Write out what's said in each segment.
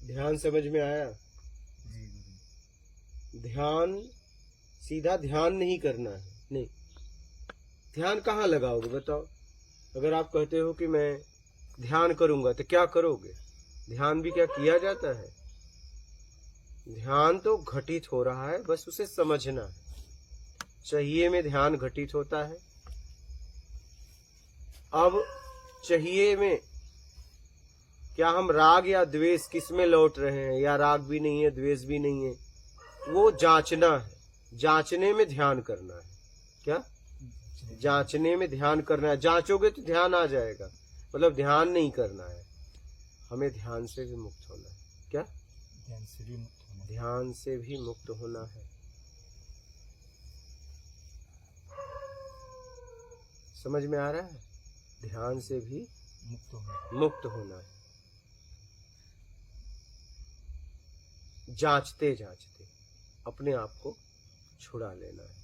ध्यान समझ में आया? ध्यान सीधा ध्यान नहीं करना है, नहीं। ध्यान कहाँ लगाओगे बताओ? अगर आप कहते हो कि मैं ध्यान करूंगा तो क्या करोगे? ध्यान भी क्या किया जाता है? ध्यान तो घटित हो रहा है, बस उसे समझना है। चाहिए में ध्यान घटित होता है। अब चाहिए में क्या हम राग या द्वेष किस में लौट रहे हैं, या राग भी नहीं है द्वेष भी नहीं है, वो जांचना है। जांचने में ध्यान करना है। क्या? जांचने में ध्यान करना है। जांचोगे तो ध्यान आ जाएगा, मतलब ध्यान नहीं करना है। हमें ध्यान से भी मुक्त होना है। क्या? ध्यान से भी मुक्त होना है। ध्यान से भी मुक्त होना है। समझ में आ रहा है? ध्यान से भी मुक्त होना है। जांचते जांचते अपने आप को छुड़ा लेना है।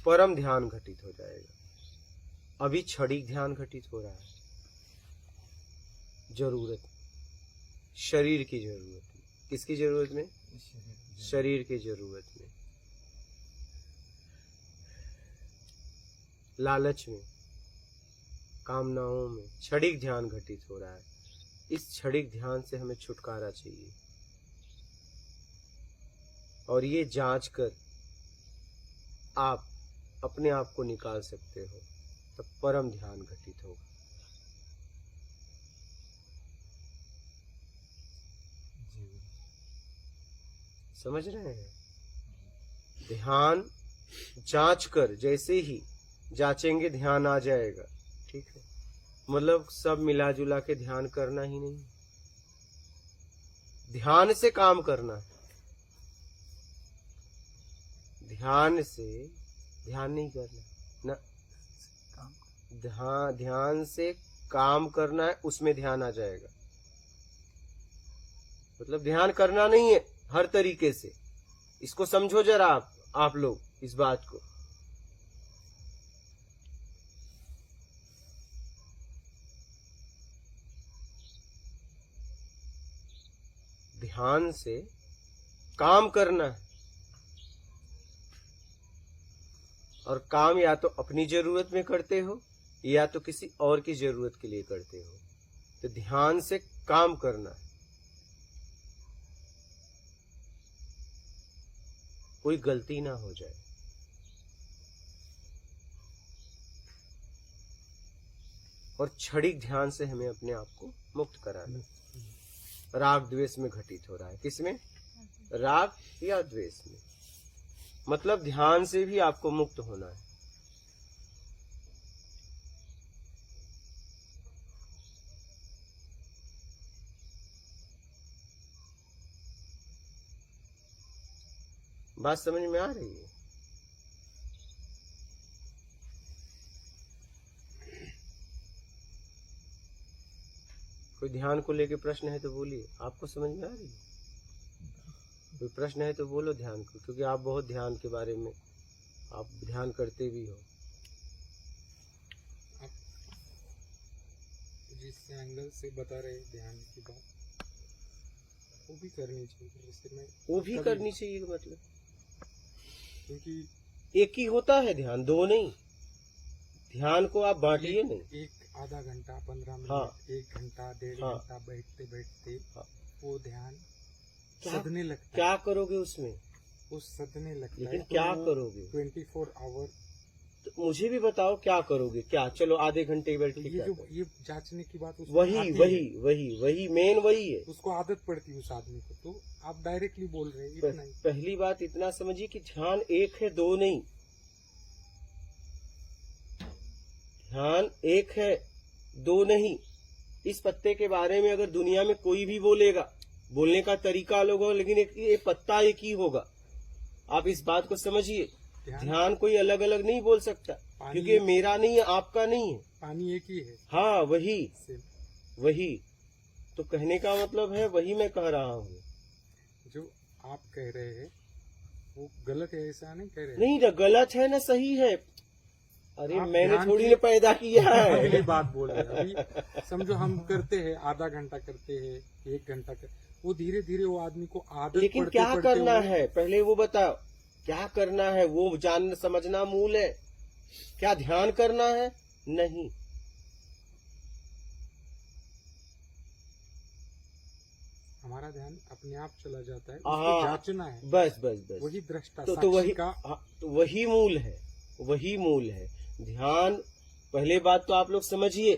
परम ध्यान घटित हो जाएगा। अभी क्षणिक ध्यान घटित हो रहा है। जरूरत, शरीर की जरूरत में। किसकी जरूरत में? शरीर की जरूरत में। लालच में, कामनाओं में क्षणिक ध्यान घटित हो रहा है। इस क्षणिक ध्यान से हमें छुटकारा चाहिए, और ये जांच कर आप अपने आप को निकाल सकते हो, तब परम ध्यान घटित होगा। समझ रहे हैं? ध्यान जांच कर, जैसे ही जांचेंगे ध्यान आ जाएगा। ठीक है, मतलब सब मिला जुला के ध्यान करना ही नहीं, ध्यान से काम करना है। ध्यान से ध्यान नहीं करना ना, ध्यान से काम करना है, उसमें ध्यान आ जाएगा। मतलब ध्यान करना नहीं है हर तरीके से। इसको समझो जरा आप लोग इस बात को। ध्यान से काम करना है, और काम या तो अपनी जरूरत में करते हो या तो किसी और की जरूरत के लिए करते हो। तो ध्यान से काम करना है। कोई गलती ना हो जाए। और क्षणिक ध्यान से हमें अपने आप को मुक्त कराना है। राग द्वेष में घटित हो रहा है। किसमें? राग या द्वेष में। मतलब ध्यान से भी आपको मुक्त होना है। बात समझ में आ रही है? कोई ध्यान को लेके प्रश्न है तो बोलिए। आपको समझ में आ रही है? कोई प्रश्न है तो बोलो ध्यान को, क्योंकि आप बहुत ध्यान के बारे में आप ध्यान करते भी हो। आप जिस एंगल से बता रहे ध्यान की बात, वो भी करनी चाहिए। जैसे मैं वो भी करनी चाहिए, मतलब क्योंकि एक ही होता है ध्यान, दो नहीं। ध्यान को आप बांटिए नहीं। एक आधा घंटा 15 मिनट, हाँ, 1 घंटा 1.5 घंटा बैठते बैठते वो ध्यान सदने लगता है। क्या करोगे उसमें? वो सदने लगता है। लेकिन क्या करोगे? 24 आवर। तो मुझे भी बताओ क्या करोगे? क्या चलो आधे घंटे बैठ के क्या करोगे? ये जांचने की बात वही मेन वही है। उसको आदत पड़ती है उस आदमी को। तो आप डायरेक्टली बोल रहे हैं इतना ही। पहली बात इतना समझिए कि ध्यान एक है, दो नहीं। ध्यान एक है, दो नहीं। इस पत्ते के बारे में अगर दुनिया में कोई भी बोलेगा, बोलने का तरीका अलग होगा, लेकिन ये पत्ता एक ही होगा। आप इस बात को समझिए। ध्यान कोई अलग अलग नहीं बोल सकता, क्योंकि मेरा नहीं है, आपका नहीं है। पानी एक ही है। हाँ, वही तो कहने का मतलब है, वही मैं कह रहा हूँ। जो आप कह रहे हैं वो गलत है, ऐसा नहीं कह रहे? नहीं, ना गलत है ना सही है। अरे मैंने थोड़ी ने पैदा किया है। अगली बात बोल रहे हैं। अभी समझो हम करते हैं, आधा घंटा करते हैं, 1 घंटा वो धीरे धीरे वो आदमी को आदत लेकिन पड़ते क्या पड़ते करना वो- है पहले वो बताओ, क्या करना है? वो जानना समझना मूल है। क्या ध्यान करना है? नहीं। हमारा ध्यान अपने आप चला जाता है, उसको हाँ, जांचना है। बस बस बस। वही दृष्टा तो साक्षी वही का हाँ, तो वही मूल है, वही मूल है ध्यान। पहले बात तो आप लोग समझिए,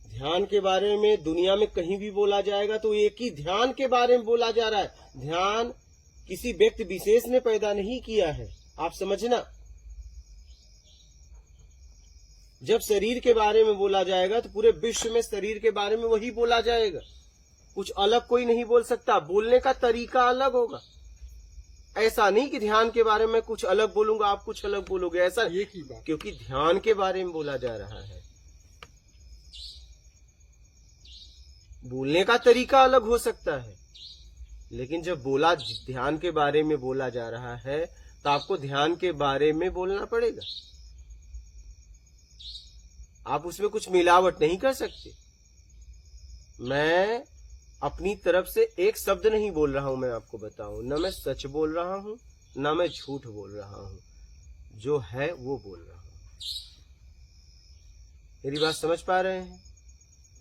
ध्यान के बारे में दुनिया में कहीं भी बोला जाएगा तो एक ही ध्यान के बारे में बोला जा रहा है। ध्यान किसी व्यक्ति विशेष ने पैदा नहीं किया है, आप समझना। जब शरीर के बारे में बोला जाएगा तो पूरे विश्व में शरीर के बारे में वही बोला जाएगा, कुछ अलग कोई नहीं बोल सकता। बोलने का तरीका अलग होगा। ऐसा नहीं कि ध्यान के बारे में कुछ अलग बोलूंगा, आप कुछ अलग बोलोगे, ऐसा एक ही बात। क्योंकि ध्यान के बारे में बोला जा रहा है। बोलने का तरीका अलग हो सकता है, लेकिन जब बोला ध्यान के बारे में बोला जा रहा है तो आपको ध्यान के बारे में बोलना पड़ेगा। आप उसमें कुछ मिलावट नहीं कर सकते। मैं अपनी तरफ से एक शब्द नहीं बोल रहा हूं, मैं आपको बताऊं, न मैं सच बोल रहा हूं न मैं झूठ बोल रहा हूं, जो है वो बोल रहा हूं। मेरी बात समझ पा रहे हैं?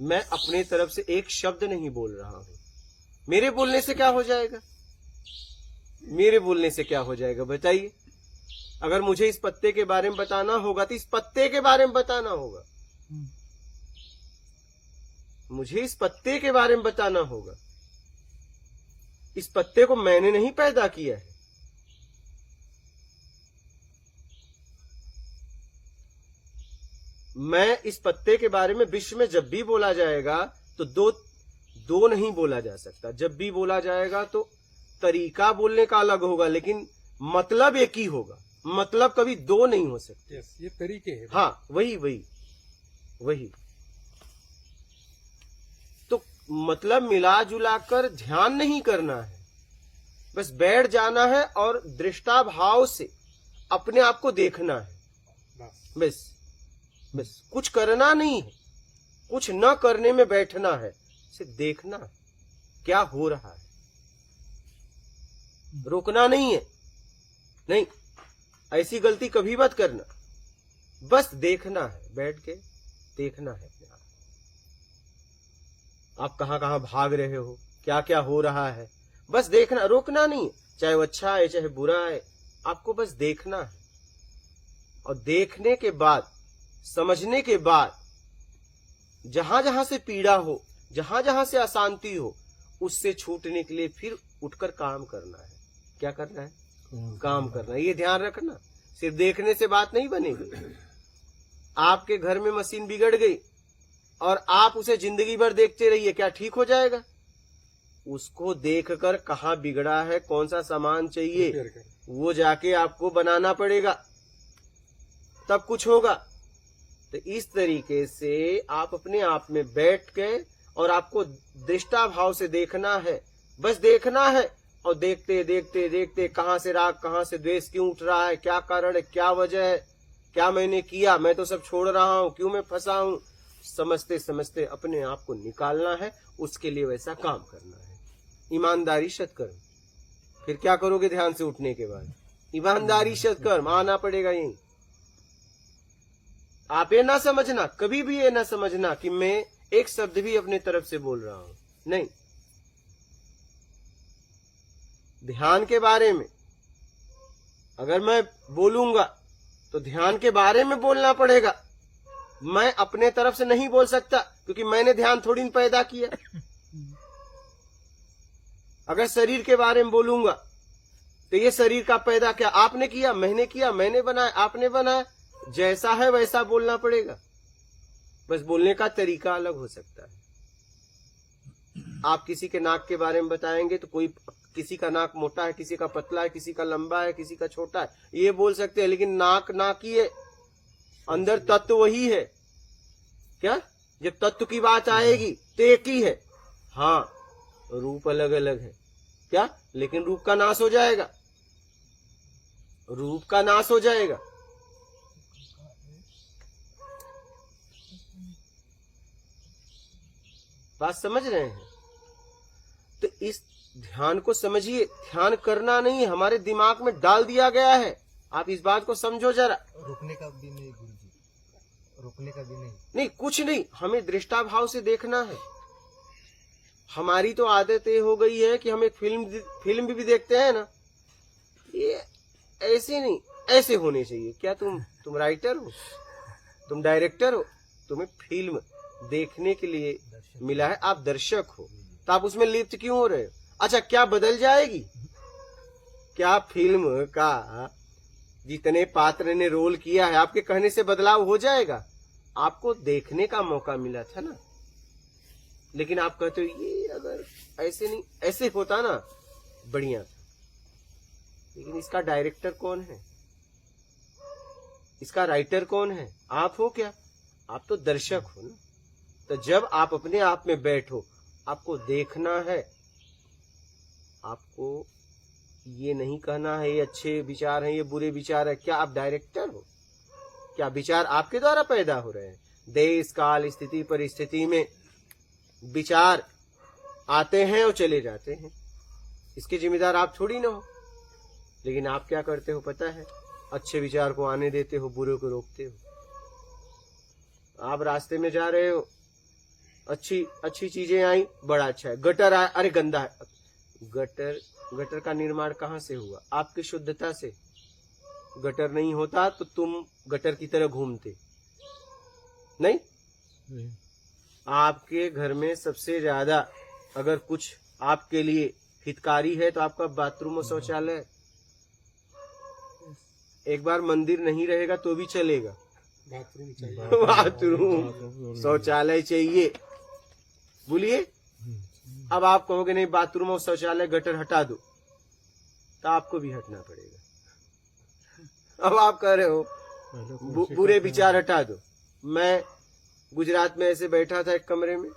मैं अपने तरफ से एक शब्द नहीं बोल रहा हूं। मेरे बोलने से क्या हो जाएगा? मेरे बोलने से क्या हो जाएगा बताइए? अगर मुझे इस पत्ते के बारे में बताना होगा तो इस पत्ते के बारे में बताना होगा, मुझे इस पत्ते के बारे में बताना होगा। इस पत्ते को मैंने नहीं पैदा किया है। मैं इस पत्ते के बारे में विश्व में जब भी बोला जाएगा तो दो नहीं बोला जा सकता। जब भी बोला जाएगा तो तरीका बोलने का अलग होगा, लेकिन मतलब एक ही होगा। मतलब कभी दो नहीं हो सकते। यस, ये तरीके हैं। हाँ, वही तो मतलब मिला जुला कर ध्यान नहीं करना है, बस बैठ जाना है और दृष्टा भाव से अपने आप को देखना है। बस कुछ करना नहीं है, कुछ न करने में बैठना है, सिर्फ देखना है क्या हो रहा है। रोकना नहीं है, नहीं, ऐसी गलती कभी मत करना। बस देखना है, बैठ के देखना है अपने आप कहां कहां भाग रहे हो, क्या क्या हो रहा है, बस देखना, रोकना नहीं है। चाहे वो अच्छा है चाहे बुरा है, आपको बस देखना है। और देखने के बाद, समझने के बाद, जहां जहां से पीड़ा हो, जहां जहां से अशांति हो, उससे छूटने के लिए फिर उठकर काम करना है। क्या करना है? काम करना है। ये ध्यान रखना, सिर्फ देखने से बात नहीं बनेगी। आपके घर में मशीन बिगड़ गई और आप उसे जिंदगी भर देखते रहिए, क्या ठीक हो जाएगा? उसको देखकर कहाँ बिगड़ा है, कौन सा सामान चाहिए, वो जाके आपको बनाना पड़ेगा, तब कुछ होगा। तो इस तरीके से आप अपने आप में बैठ के और आपको दृष्टा भाव से देखना है, बस देखना है। और देखते देखते देखते कहां से राग, कहां से द्वेष क्यों उठ रहा है, क्या कारण है, क्या वजह है, क्या मैंने किया, मैं तो सब छोड़ रहा हूं, क्यों मैं फंसा हूं, समझते समझते अपने आप को निकालना है। उसके लिए वैसा काम करना है, ईमानदारी सत्कर्म। फिर क्या करोगे ध्यान से उठने के बाद? ईमानदारी सत्कर्म आना पड़ेगा। यही आप ये ना समझना, कभी भी ये ना समझना कि मैं एक शब्द भी अपने तरफ से बोल रहा हूं, नहीं। ध्यान के बारे में अगर मैं बोलूंगा तो ध्यान के बारे में बोलना पड़ेगा, मैं अपने तरफ से नहीं बोल सकता, क्योंकि मैंने ध्यान थोड़ी न पैदा किया। अगर शरीर के बारे में बोलूंगा तो ये शरीर का पैदा क्या आपने किया, मैंने बनाया, आपने बनाया। जैसा है वैसा बोलना पड़ेगा, बस बोलने का तरीका अलग हो सकता है। आप किसी के नाक के बारे में बताएंगे तो कोई, किसी का नाक मोटा है, किसी का पतला है, किसी का लंबा है, किसी का छोटा है, ये बोल सकते हैं। लेकिन नाक नाक ही है, अंदर तत्व वही है। क्या? जब तत्व की बात आएगी तो एक ही है। हाँ, रूप अलग अलग है, क्या? लेकिन रूप का नाश हो जाएगा, रूप का नाश हो जाएगा। बात समझ रहे हैं? तो इस ध्यान को समझिए, ध्यान करना नहीं, हमारे दिमाग में डाल दिया गया है। आप इस बात को समझो जरा। रुकने का भी नहीं गुरुजी, रुकने का भी नहीं। नहीं, कुछ नहीं, हमें दृष्टा भाव से देखना है। हमारी तो आदत ये हो गई है कि हम एक फिल्म भी देखते हैं ना, ये ऐसे नहीं, ऐसे होने चाहिए। क्या तुम राइटर हो, तुम डायरेक्टर हो, तुम्हें फिल्म देखने के लिए मिला है, आप दर्शक हो, तो आप उसमें लिप्त क्यों हो रहे हो? अच्छा, क्या बदल जाएगी? क्या फिल्म का जितने पात्र ने रोल किया है आपके कहने से बदलाव हो जाएगा? आपको देखने का मौका मिला था ना, लेकिन आप कहते हो ये अगर ऐसे नहीं ऐसे होता ना बढ़िया था। लेकिन इसका डायरेक्टर कौन है, इसका राइटर कौन है? आप हो क्या? आप तो दर्शक हो ना। तो जब आप अपने आप में बैठो, आपको देखना है, आपको ये नहीं कहना है ये अच्छे विचार हैं ये बुरे विचार है। क्या आप डायरेक्टर हो? क्या विचार आपके द्वारा पैदा हो रहे हैं? देश काल स्थिति परिस्थिति में विचार आते हैं और चले जाते हैं, इसके जिम्मेदार आप थोड़ी ना हो। लेकिन आप क्या करते हो पता है? अच्छे विचार को आने देते हो, बुरे को रोकते हो। आप रास्ते में जा रहे हो, अच्छी चीजें आई, बड़ा अच्छा है। गटर आया, अरे गंदा है। गटर का निर्माण कहाँ से हुआ? आपकी शुद्धता से। गटर नहीं होता तो तुम गटर की तरह घूमते नहीं। आपके घर में सबसे ज्यादा अगर कुछ आपके लिए हितकारी है तो आपका बाथरूम और शौचालय। एक बार मंदिर नहीं रहेगा तो भी चलेगा, बाथरूम चाहिए, बाथरूम शौचालय चाहिए। बोलिए, अब आप कहोगे नहीं बाथरूम और शौचालय गटर हटा दो, तो आपको भी हटना पड़ेगा। अब आप कह रहे हो बुरे विचार हटा दो। मैं गुजरात में ऐसे बैठा था एक कमरे में,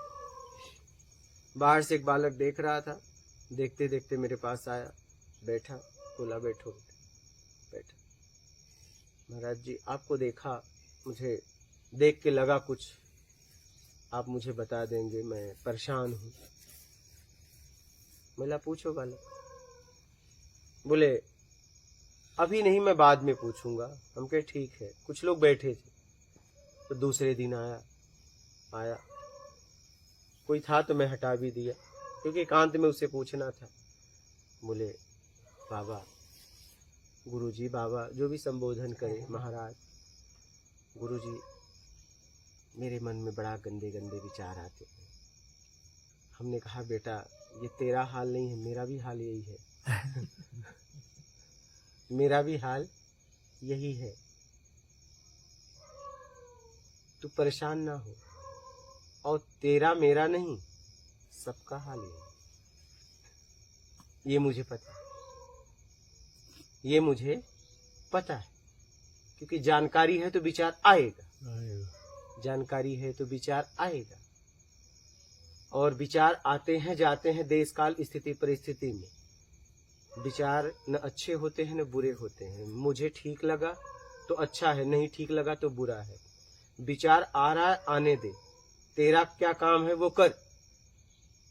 बाहर से एक बालक देख रहा था, देखते देखते मेरे पास आया, बैठा, बोला बैठो। बैठा। महाराज जी आपको देखा, मुझे देख के लगा कुछ, आप मुझे बता देंगे, मैं परेशान हूँ। बोला पूछो बालक। बोले अभी नहीं, मैं बाद में पूछूंगा। हम कहे ठीक है। कुछ लोग बैठे थे, तो दूसरे दिन आया कोई था तो मैं हटा भी दिया, क्योंकि एकांत में उसे पूछना था। बोले बाबा, गुरुजी, बाबा जो भी संबोधन करे, महाराज, गुरुजी मेरे मन में बड़ा गंदे गंदे विचार आते हैं। हमने कहा बेटा ये तेरा हाल नहीं है, मेरा भी हाल यही है। मेरा भी हाल यही है, तू परेशान ना हो। और तेरा मेरा नहीं, सबका हाल यही है। ये मुझे पता है, ये मुझे पता है, क्योंकि जानकारी है तो विचार आएगा, जानकारी है तो विचार आएगा। और विचार आते हैं जाते हैं देश काल स्थिति परिस्थिति में। विचार न अच्छे होते हैं न बुरे होते हैं। मुझे ठीक लगा तो अच्छा है, नहीं ठीक लगा तो बुरा है। विचार आ रहा है, आने दे, तेरा क्या काम है वो कर,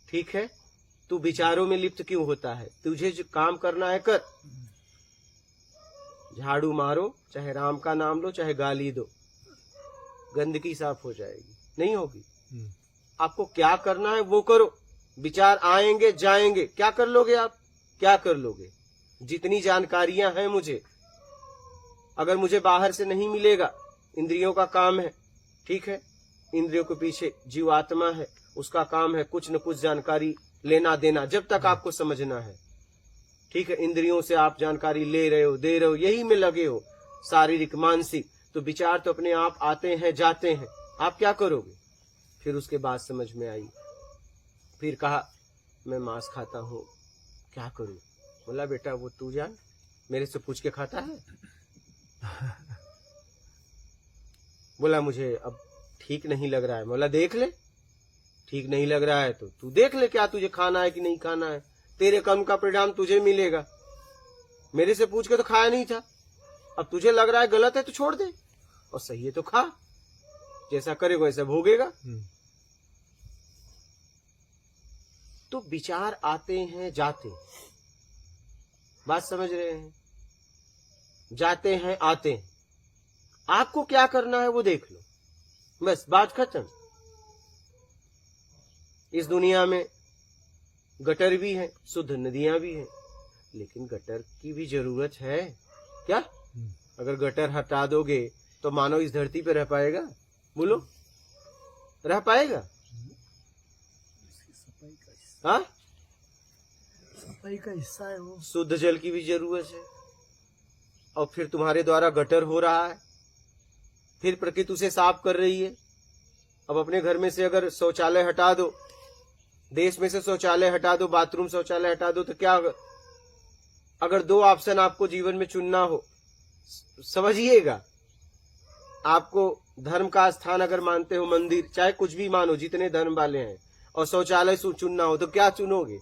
ठीक है। तू विचारों में लिप्त क्यों होता है? तुझे जो काम करना है कर। झाड़ू मारो, चाहे राम का नाम लो, चाहे गाली दो, गंदगी साफ हो जाएगी, नहीं होगी। आपको क्या करना है वो करो। विचार आएंगे जाएंगे, क्या कर लोगे आप? क्या कर लोगे? जितनी जानकारियां हैं मुझे, अगर मुझे बाहर से नहीं मिलेगा, इंद्रियों का काम है, ठीक है, इंद्रियों के पीछे जीवात्मा है, उसका काम है कुछ न कुछ जानकारी लेना देना, जब तक आपको समझना है, ठीक है। इंद्रियों से आप जानकारी ले रहे हो, दे रहे हो, यही में लगे हो, शारीरिक मानसिक, तो विचार तो अपने आप आते हैं जाते हैं। आप क्या करोगे? फिर उसके बाद समझ में आई, फिर कहा मैं मांस खाता हूँ, क्या करूं? बोला बेटा वो तू जान, मेरे से पूछ के खाता है। बोला मुझे अब ठीक नहीं लग रहा है। बोला देख ले, ठीक नहीं लग रहा है तो तू देख ले क्या तुझे खाना है कि नहीं खाना है, तेरे कर्म का परिणाम तुझे मिलेगा। मेरे से पूछ के तो खाया नहीं था, अब तुझे लग रहा है गलत है तो छोड़ दे, और सही है तो खा, जैसा करेगा वैसा भोगेगा। तो विचार आते हैं जाते हैं, बात समझ रहे हैं, जाते हैं आते हैं। आपको क्या करना है वो देख लो, बस बात खत्म। इस दुनिया में गटर भी है, शुद्ध नदियां भी हैं, लेकिन गटर की भी जरूरत है क्या? अगर गटर हटा दोगे तो मानव इस धरती पे रह पाएगा? बोलो, रह पाएगा? हाँ, सफाई का हिस्सा है वो। शुद्ध जल की भी जरूरत है, और फिर तुम्हारे द्वारा गटर हो रहा है, फिर प्रकृति उसे साफ कर रही है। अब अपने घर में से अगर शौचालय हटा दो, देश में से शौचालय हटा दो, बाथरूम शौचालय हटा दो, तो क्या? अगर दो ऑप्शन आपको जीवन में चुनना हो, समझिएगा, आपको धर्म का स्थान अगर मानते हो, मंदिर चाहे कुछ भी मानो, जितने धर्म वाले हैं, और शौचालय चुनना हो, तो क्या चुनोगे?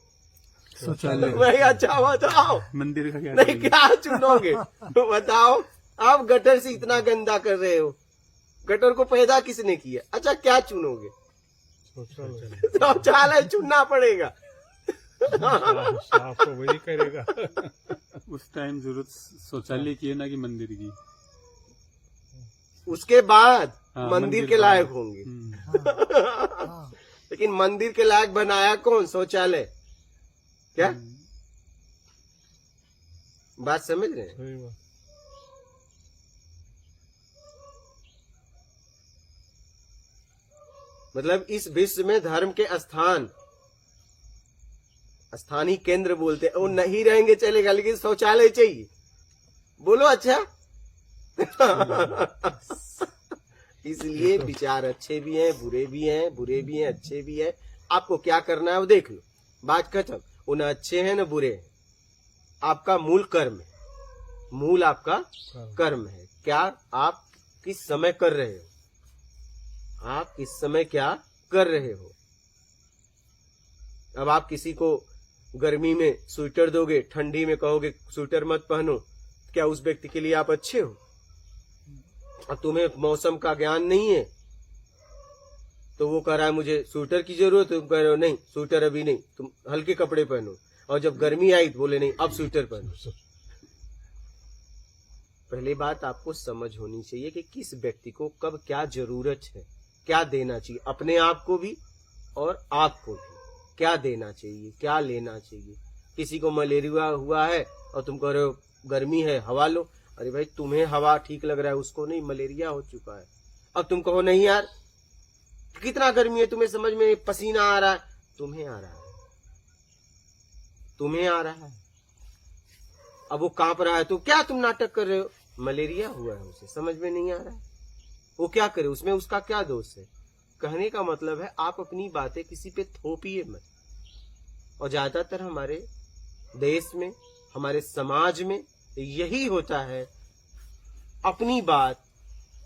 शौचालय। भाई अच्छा बताओ, मंदिर का क्या? नहीं, क्या चुनोगे बताओ। आप गटर से इतना गंदा कर रहे हो, गटर को पैदा किसने किया? अच्छा, क्या चुनोगे? शौचालय चुनना पड़ेगा। साफ तो वही करेगा। उस टाइम जरूरत शौचालय की है ना कि मंदिर की? उसके बाद हाँ, मंदिर के लायक होंगे। हाँ, लेकिन मंदिर के लायक बनाया कौन? शौचालय। क्या बात समझ रहे हैं? सही बात। मतलब इस विश्व में धर्म के स्थानीय केंद्र बोलते हैं, वो नहीं रहेंगे चलेगा, लेकिन शौचालय चाहिए। बोलो अच्छा। इसलिए विचार अच्छे भी हैं, बुरे भी हैं, बुरे भी हैं, अच्छे भी हैं। आपको क्या करना है वो देख लो, बात खत्म। वो न अच्छे हैं न बुरे हैं, आपका मूल कर्म है, मूल आपका कर्म है। क्या आप किस समय कर रहे हो? आप इस समय क्या कर रहे हो? अब आप किसी को गर्मी में स्वेटर दोगे, ठंडी में कहोगे स्वेटर मत पहनो, क्या उस व्यक्ति के लिए आप अच्छे हो? अब तुम्हें मौसम का ज्ञान नहीं है, तो वो कह रहा है मुझे स्वेटर की जरूरत है, तुम कह रहे हो नहीं स्वेटर अभी नहीं, तुम हल्के कपड़े पहनो। और जब गर्मी आई तो बोले नहीं अब स्वेटर पहनो। पहली बात आपको समझ होनी चाहिए कि किस व्यक्ति को कब क्या जरूरत है, क्या देना चाहिए, अपने आप को भी और आपको भी क्या देना चाहिए, क्या लेना चाहिए। किसी को मलेरिया हुआ है और तुम कह रहे हो गर्मी है हवा लो, अरे भाई तुम्हें हवा ठीक लग रहा है, उसको नहीं, मलेरिया हो चुका है। अब तुम कहो नहीं यार कितना गर्मी है, तुम्हें समझ में पसीना आ रहा है, तुम्हें आ रहा है, तुम्हें आ रहा है, अब वो कांप रहा है, तो क्या तुम नाटक कर रहे हो? मलेरिया हुआ है उसे, समझ में नहीं आ रहा है, वो क्या करे, उसमें उसका क्या दोष है? कहने का मतलब है आप अपनी बातें किसी पे थोपिए मत। और ज्यादातर हमारे देश में, हमारे समाज में यही होता है, अपनी बात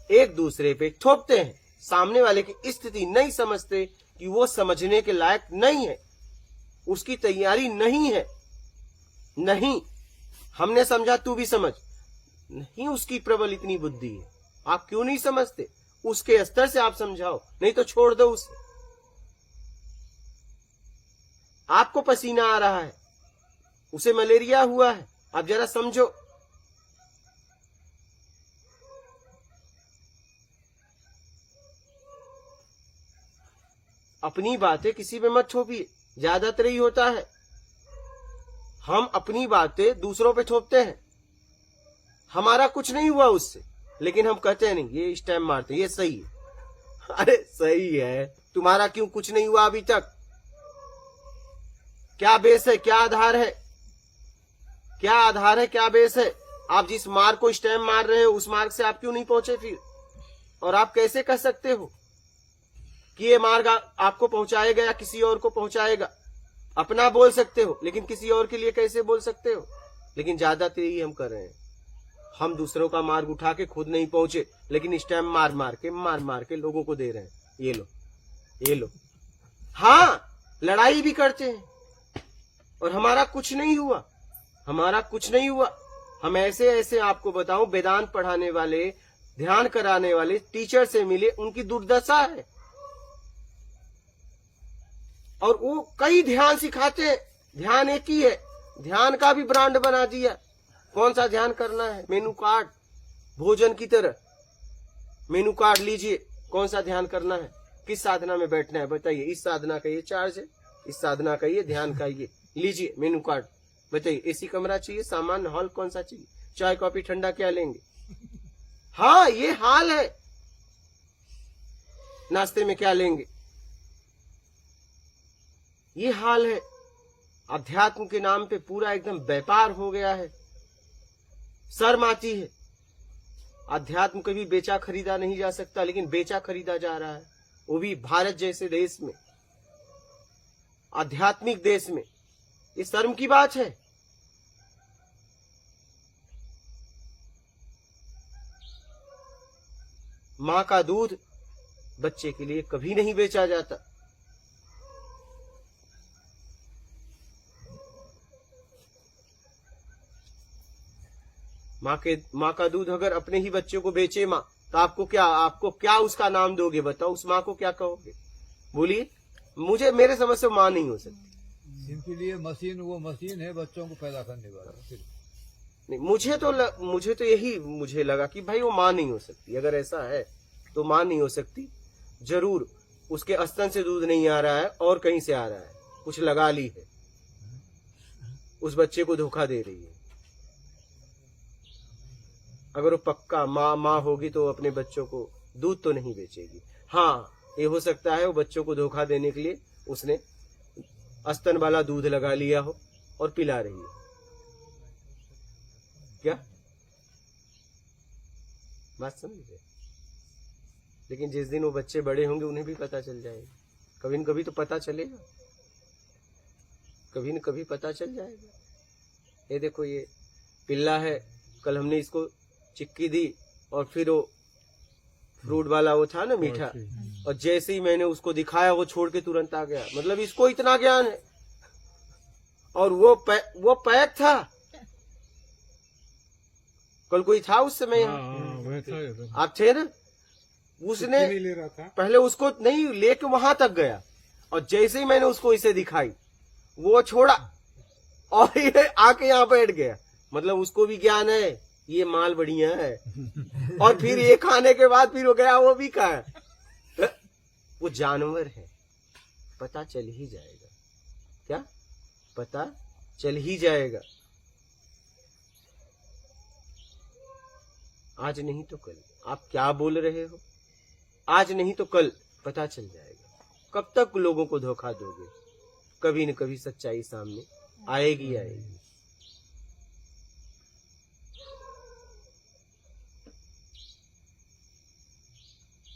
एक दूसरे पे थोपते हैं, सामने वाले की स्थिति नहीं समझते कि वो समझने के लायक नहीं है, उसकी तैयारी नहीं है। नहीं, हमने समझा तू भी समझ, नहीं उसकी प्रबल इतनी बुद्धि है, आप क्यों नहीं समझते? उसके स्तर से आप समझाओ, नहीं तो छोड़ दो उसे। आपको पसीना आ रहा है, उसे मलेरिया हुआ है, आप जरा समझो। अपनी बातें किसी पे मत थोपिए, ज्यादातर ही होता है हम अपनी बातें दूसरों पे थोपते हैं। हमारा कुछ नहीं हुआ उससे, लेकिन हम कहते हैं नहीं ये इस टाइम मारते, ये सही है। अरे सही है, तुम्हारा क्यों कुछ नहीं हुआ अभी तक? क्या बेस है, क्या आधार है, क्या आधार है, क्या बेस है? आप जिस मार्ग को इस टाइम मार रहे हो उस मार्ग से आप क्यों नहीं पहुंचे फिर? और आप कैसे कह सकते हो कि ये मार्ग आपको पहुंचाएगा या किसी और को पहुंचाएगा? अपना बोल सकते हो, लेकिन किसी और के लिए कैसे बोल सकते हो? लेकिन ज्यादातर यही हम कर रहे हैं, हम दूसरों का मार्ग उठा के खुद नहीं पहुंचे, लेकिन इस टाइम मार मार के लोगों को दे रहे हैं, ये लो ये लो। हाँ, लड़ाई भी करते हैं और हमारा कुछ नहीं हुआ, हमारा कुछ नहीं हुआ। हम ऐसे ऐसे आपको बताऊं, वेदांत पढ़ाने वाले, ध्यान कराने वाले टीचर से मिले, उनकी दुर्दशा है। और वो कई ध्यान सिखाते हैं, ध्यान एक ही है, ध्यान का भी ब्रांड बना दिया। कौन सा ध्यान करना है, मेनू कार्ड, भोजन की तरह मेनू कार्ड लीजिए, कौन सा ध्यान करना है, किस साधना में बैठना है बताइए, इस साधना का ये चार्ज है, इस साधना का ये, ध्यान का ये, लीजिए मेनू कार्ड, बताइए एसी कमरा चाहिए, सामान्य हॉल कौन सा चाहिए, चाय कॉफी ठंडा क्या लेंगे। हाँ ये हाल है, नाश्ते में क्या लेंगे, ये हाल है। अध्यात्म के नाम पे पूरा एकदम व्यापार हो गया है, शर्म आती है। अध्यात्म कभी बेचा खरीदा नहीं जा सकता, लेकिन बेचा खरीदा जा रहा है, वो भी भारत जैसे देश में, आध्यात्मिक देश में। ये शर्म की बात है। मां का दूध बच्चे के लिए कभी नहीं बेचा जाता। माँ का दूध अगर अपने ही बच्चे को बेचे माँ, तो आपको क्या उसका नाम दोगे, बताओ उस माँ को क्या कहोगे, बोलिए। मुझे मेरे समझ से माँ नहीं हो सकती। सिंपली मशीन, वो मशीन है बच्चों को पैदा करने वाला। नहीं, मुझे तो यही मुझे लगा कि भाई वो माँ नहीं हो सकती। अगर ऐसा है तो माँ नहीं हो सकती, जरूर उसके स्तन से दूध नहीं आ रहा है और कहीं से आ रहा है, कुछ लगा ली है, उस बच्चे को धोखा दे रही है। अगर वो पक्का माँ होगी तो अपने बच्चों को दूध तो नहीं बेचेगी। हाँ ये हो सकता है वो बच्चों को धोखा देने के लिए उसने स्तन वाला दूध लगा लिया हो और पिला रही है। क्या बात समझ गए? लेकिन जिस दिन वो बच्चे बड़े होंगे उन्हें भी पता चल जाएगा, कभी न कभी तो पता चलेगा, कभी न कभी पता चल जाएगा। ये देखो ये पिल्ला है, कल हमने इसको चिक्की दी और फिर वो फ्रूट वाला वो था ना मीठा, और जैसे ही मैंने उसको दिखाया वो छोड़ के तुरंत आ गया। मतलब इसको इतना ज्ञान है। और वो पैक था। कल कोई था उस समय यहाँ, आप थे ना, उसने नहीं ले रहा था, पहले उसको नहीं लेके वहां तक गया, और जैसे ही मैंने उसको इसे दिखाई वो छोड़ा और ये आके यहाँ बैठ गया। मतलब उसको भी ज्ञान है ये माल बढ़िया है। और फिर ये खाने के बाद फिर वो गया, वो भी खाया। वो जानवर है, पता चल ही जाएगा। क्या पता चल ही जाएगा, आज नहीं तो कल। आप क्या बोल रहे हो, आज नहीं तो कल पता चल जाएगा। कब तक लोगों को धोखा दोगे, कभी न कभी सच्चाई सामने आएगी आएगी।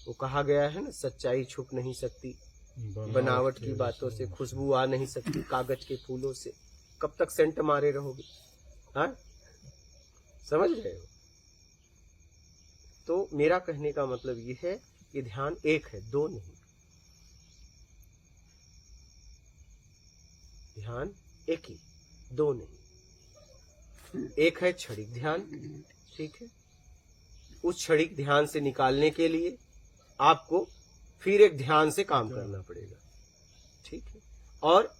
वो कहा गया है ना, सच्चाई छुप नहीं सकती, बनावट की बातों से खुशबू आ नहीं सकती, कागज के फूलों से। कब तक सेंट मारे रहोगे? हाँ समझ रहे हो? तो मेरा कहने का मतलब ये है कि ध्यान एक है, दो नहीं। ध्यान एक ही, दो नहीं। एक है क्षणिक ध्यान, ठीक है। उस क्षणिक ध्यान से निकालने के लिए आपको फिर एक ध्यान से काम करना पड़ेगा, ठीक है। और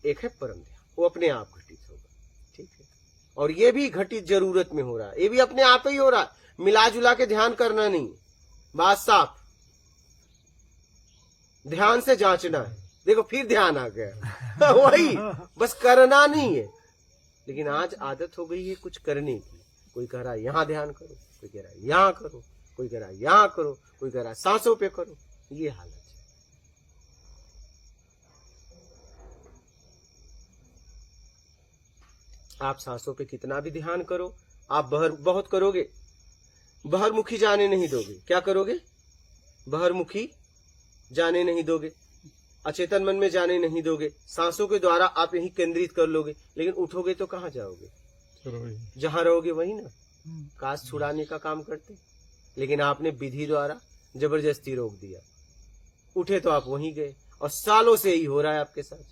एक है परम ध्यान, वो अपने आप घटित होगा, ठीक है। और ये भी घटित जरूरत में हो रहा है, ये भी अपने आप ही हो रहा है। मिला जुला के ध्यान करना नहीं, बात साफ। ध्यान से जांचना है। देखो फिर ध्यान आ गया। वही बस करना नहीं है। लेकिन आज आदत हो गई है कुछ करने की। कोई कह रहा है यहां ध्यान करो, कोई कह रहा है यहां करो, कोई कह रहा है यहां करो, कोई कह रहा है सांसों पे करो। ये हालत है। आप सांसों पे कितना भी ध्यान करो, आप बहुत करोगे, बहरमुखी जाने नहीं दोगे। क्या करोगे? बहरमुखी जाने नहीं दोगे, अचेतन मन में जाने नहीं दोगे। सांसों के द्वारा आप यही केंद्रित कर लोगे, लेकिन उठोगे तो कहाँ जाओगे? जहां रहोगे वही ना। काश छुड़ाने का काम करते, लेकिन आपने विधि द्वारा जबरदस्ती रोक दिया। उठे तो आप वहीं गए, और सालों से ही हो रहा है आपके साथ।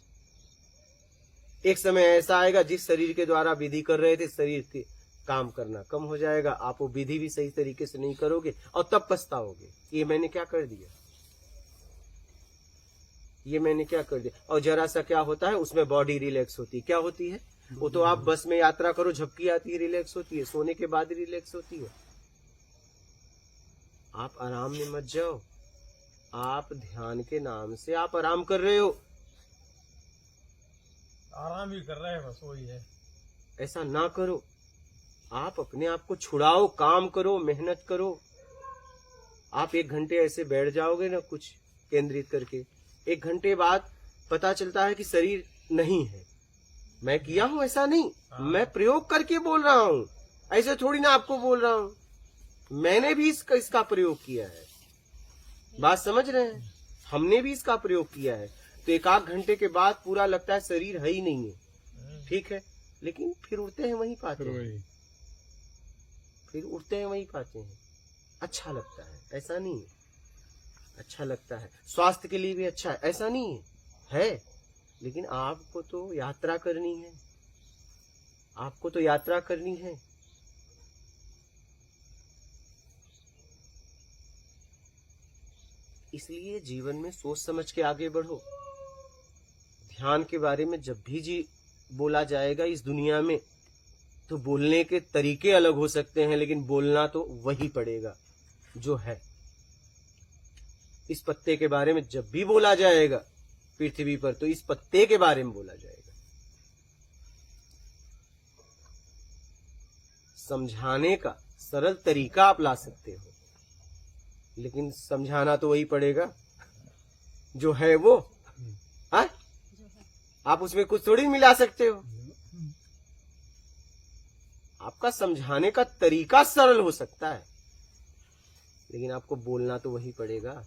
एक समय ऐसा आएगा जिस शरीर के द्वारा विधि कर रहे थे, शरीर के काम करना कम हो जाएगा, आप वो विधि भी सही तरीके से नहीं करोगे, और तब पछताओगे ये मैंने क्या कर दिया। ये मैंने क्या कर दिया, और जरा सा क्या होता है उसमें बॉडी रिलैक्स होती है। क्या होती है वो तो आप बस में यात्रा करो, झपकी आती है, रिलैक्स होती है, सोने के बाद रिलैक्स होती है। आप आराम में मत जाओ, आप ध्यान के नाम से आप आराम कर रहे हो, आराम ही कर रहे हैं, बस वही है। ऐसा ना करो। आप अपने आप को छुड़ाओ, काम करो, मेहनत करो। आप 1 घंटे ऐसे बैठ जाओगे ना कुछ केंद्रित करके, 1 घंटे बाद पता चलता है कि शरीर नहीं है। मैं किया हूं ऐसा नहीं, मैं प्रयोग करके बोल रहा हूं, ऐसे थोड़ी ना आपको बोल रहा हूं। मैंने भी इसका प्रयोग किया है, बात समझ रहे हैं, हमने भी इसका प्रयोग किया है। तो 1 घंटे के बाद पूरा लगता है शरीर है ही नहीं है, ठीक है, लेकिन फिर उठते हैं वहीं पाते हैं, फिर उठते हैं वहीं पाते हैं। अच्छा लगता है, ऐसा नहीं है, अच्छा लगता है, स्वास्थ्य के लिए भी अच्छा है, ऐसा नहीं है, लेकिन आपको तो यात्रा करनी है, आपको तो यात्रा करनी है। इसलिए जीवन में सोच समझ के आगे बढ़ो। ध्यान के बारे में जब भी बोला जाएगा इस दुनिया में, तो बोलने के तरीके अलग हो सकते हैं, लेकिन बोलना तो वही पड़ेगा जो है। इस पत्ते के बारे में जब भी बोला जाएगा पृथ्वी पर, तो इस पत्ते के बारे में बोला जाएगा। समझाने का सरल तरीका आप ला सकते हो, लेकिन समझाना तो वही पड़ेगा जो है वो। हाँ? आप उसमें कुछ थोड़ी मिला सकते हो। आपका समझाने का तरीका सरल हो सकता है, लेकिन आपको बोलना तो वही पड़ेगा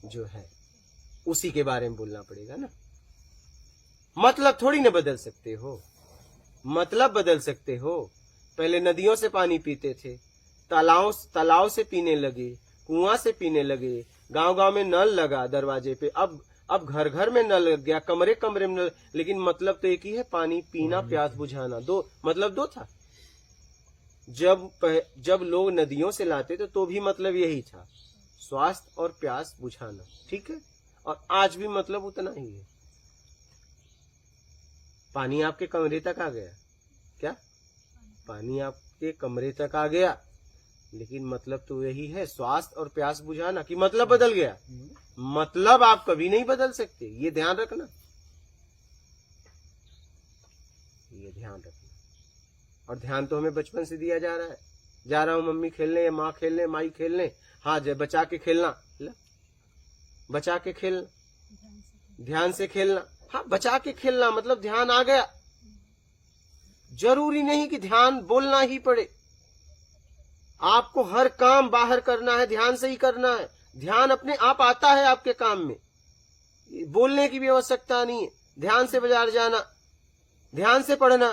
जो है, उसी के बारे में बोलना पड़ेगा ना। मतलब थोड़ी ना बदल सकते हो, मतलब बदल सकते हो। पहले नदियों से पानी पीते थे, तालाब से पीने लगे, कुआं से पीने लगे, गांव-गांव में नल लगा दरवाजे पे, अब घर घर में नल लग गया, कमरे कमरे में नल, लेकिन मतलब तो एक ही है, पानी पीना, प्यास बुझाना। मतलब दो था। जब लोग नदियों से लाते थे तो भी मतलब यही था, स्वास्थ्य और प्यास बुझाना, ठीक है। और आज भी मतलब उतना ही है। पानी आपके कमरे तक आ गया, क्या पानी आपके कमरे तक आ गया, लेकिन मतलब तो यही है, स्वास्थ्य और प्यास बुझाना। कि मतलब बदल गया? मतलब आप कभी नहीं बदल सकते, ये ध्यान रखना, ये ध्यान रखना। और ध्यान तो हमें बचपन से दिया जा रहा है, जा रहा हूं मम्मी खेलने या माँ खेलने, माई खेलने, हाँ जय बचा के खेलना, बचा के खेलना, ध्यान से खेलना, हाँ बचा के खेलना, मतलब ध्यान आ गया। जरूरी नहीं कि ध्यान बोलना ही पड़े, आपको हर काम बाहर करना है, ध्यान से ही करना है। ध्यान अपने आप आता है आपके काम में, बोलने की भी आवश्यकता नहीं है। ध्यान से बाजार जाना, ध्यान से पढ़ना,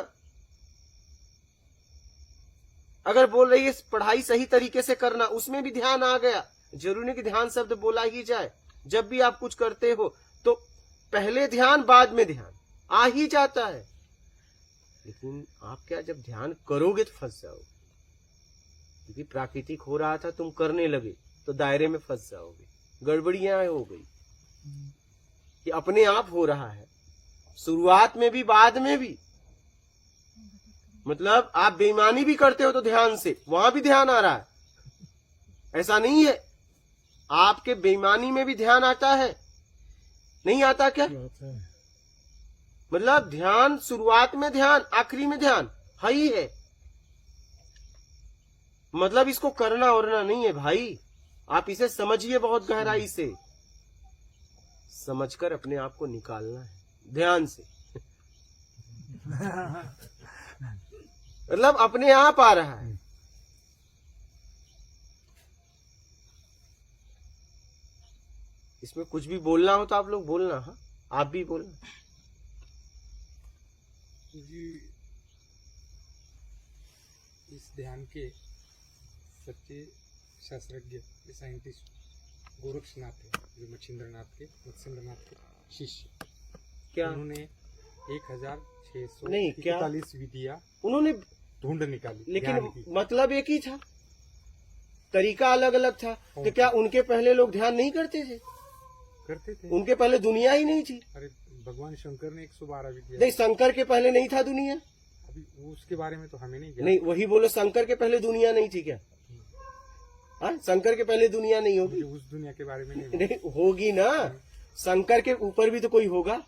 अगर बोल रही है पढ़ाई सही तरीके से करना, उसमें भी ध्यान आ गया। जरूरी नहीं कि ध्यान शब्द बोला ही जाए। जब भी आप कुछ करते हो तो पहले ध्यान बाद में ध्यान आ ही जाता है, लेकिन आप क्या जब ध्यान करोगे तो फंस जाओगे, क्योंकि प्राकृतिक हो रहा था, तुम करने लगे तो दायरे में फंस जाओगे, गड़बड़ियां हो गई। कि अपने आप हो रहा है, शुरुआत में भी बाद में भी। मतलब आप बेईमानी भी करते हो तो ध्यान से, वहां भी ध्यान आ रहा है, ऐसा नहीं है। आपके बेईमानी में भी ध्यान आता है, नहीं आता क्या? मतलब ध्यान शुरुआत में ध्यान, आखिरी में ध्यान है ही है। मतलब इसको करना वरना नहीं है भाई, आप इसे समझिए बहुत गहराई से, समझकर अपने आप को निकालना है ध्यान से। मतलब अपने आप आ रहा है। इसमें कुछ भी बोलना हो तो आप लोग बोलना, हाँ आप भी बोलना जी। इस ध्यान के सच्चे शास्त्रज्ञ, साइंटिस्ट गोरक्षनाथ है, जो मच्छिंद्रनाथ के शिष्य। क्या उन्होंने 1641 नहीं, क्या? विधियां उन्होंने ढूंढ निकाली, लेकिन ध्यान की। मतलब एक ही था, तरीका अलग अलग था। तो क्या उनके पहले लोग ध्यान नहीं करते थे? करते थे। उनके पहले दुनिया ही नहीं थी। अरे भगवान शंकर ने 112 विद्या, नहीं, शंकर के पहले नहीं था दुनिया। अभी उसके बारे में तो हमें नहीं ज्ञान। नहीं, वही बोलो, शंकर के पहले दुनिया नहीं थी क्या? हाँ, शंकर के पहले दुनिया नहीं होगी? मुझे उस दुनिया के बारे में नहीं नहीं होगी ना, शंकर के ऊपर भी तो कोई होगा।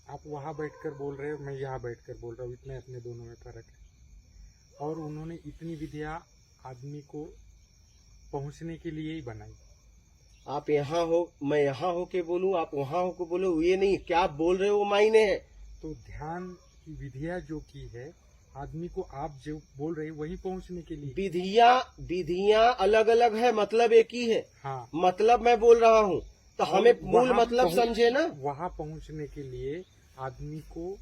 आप वहां बैठकर बोल रहे हो, मैं यहाँ बैठकर बोल रहा हूँ, इतने अपने दोनों में फर्क है। और उन्होंने इतनी विधियां आदमी को पहुंचने के लिए ही बनाई। आप यहाँ हो, मैं यहाँ हो के बोलूं, आप वहाँ हो के बोलो, ये नहीं, क्या आप बोल रहे हो वो मायने है। तो ध्यान की विधियां जो की है आदमी को, आप जो बोल रहे हैं वही पहुंचने के लिए। विधियां अलग अलग है, मतलब एक ही है। हाँ, मतलब मैं बोल रहा हूँ, तो हमें और मूल वहाँ मतलब पहुंच- समझे ना। वहां पहुंचने के लिए आदमी को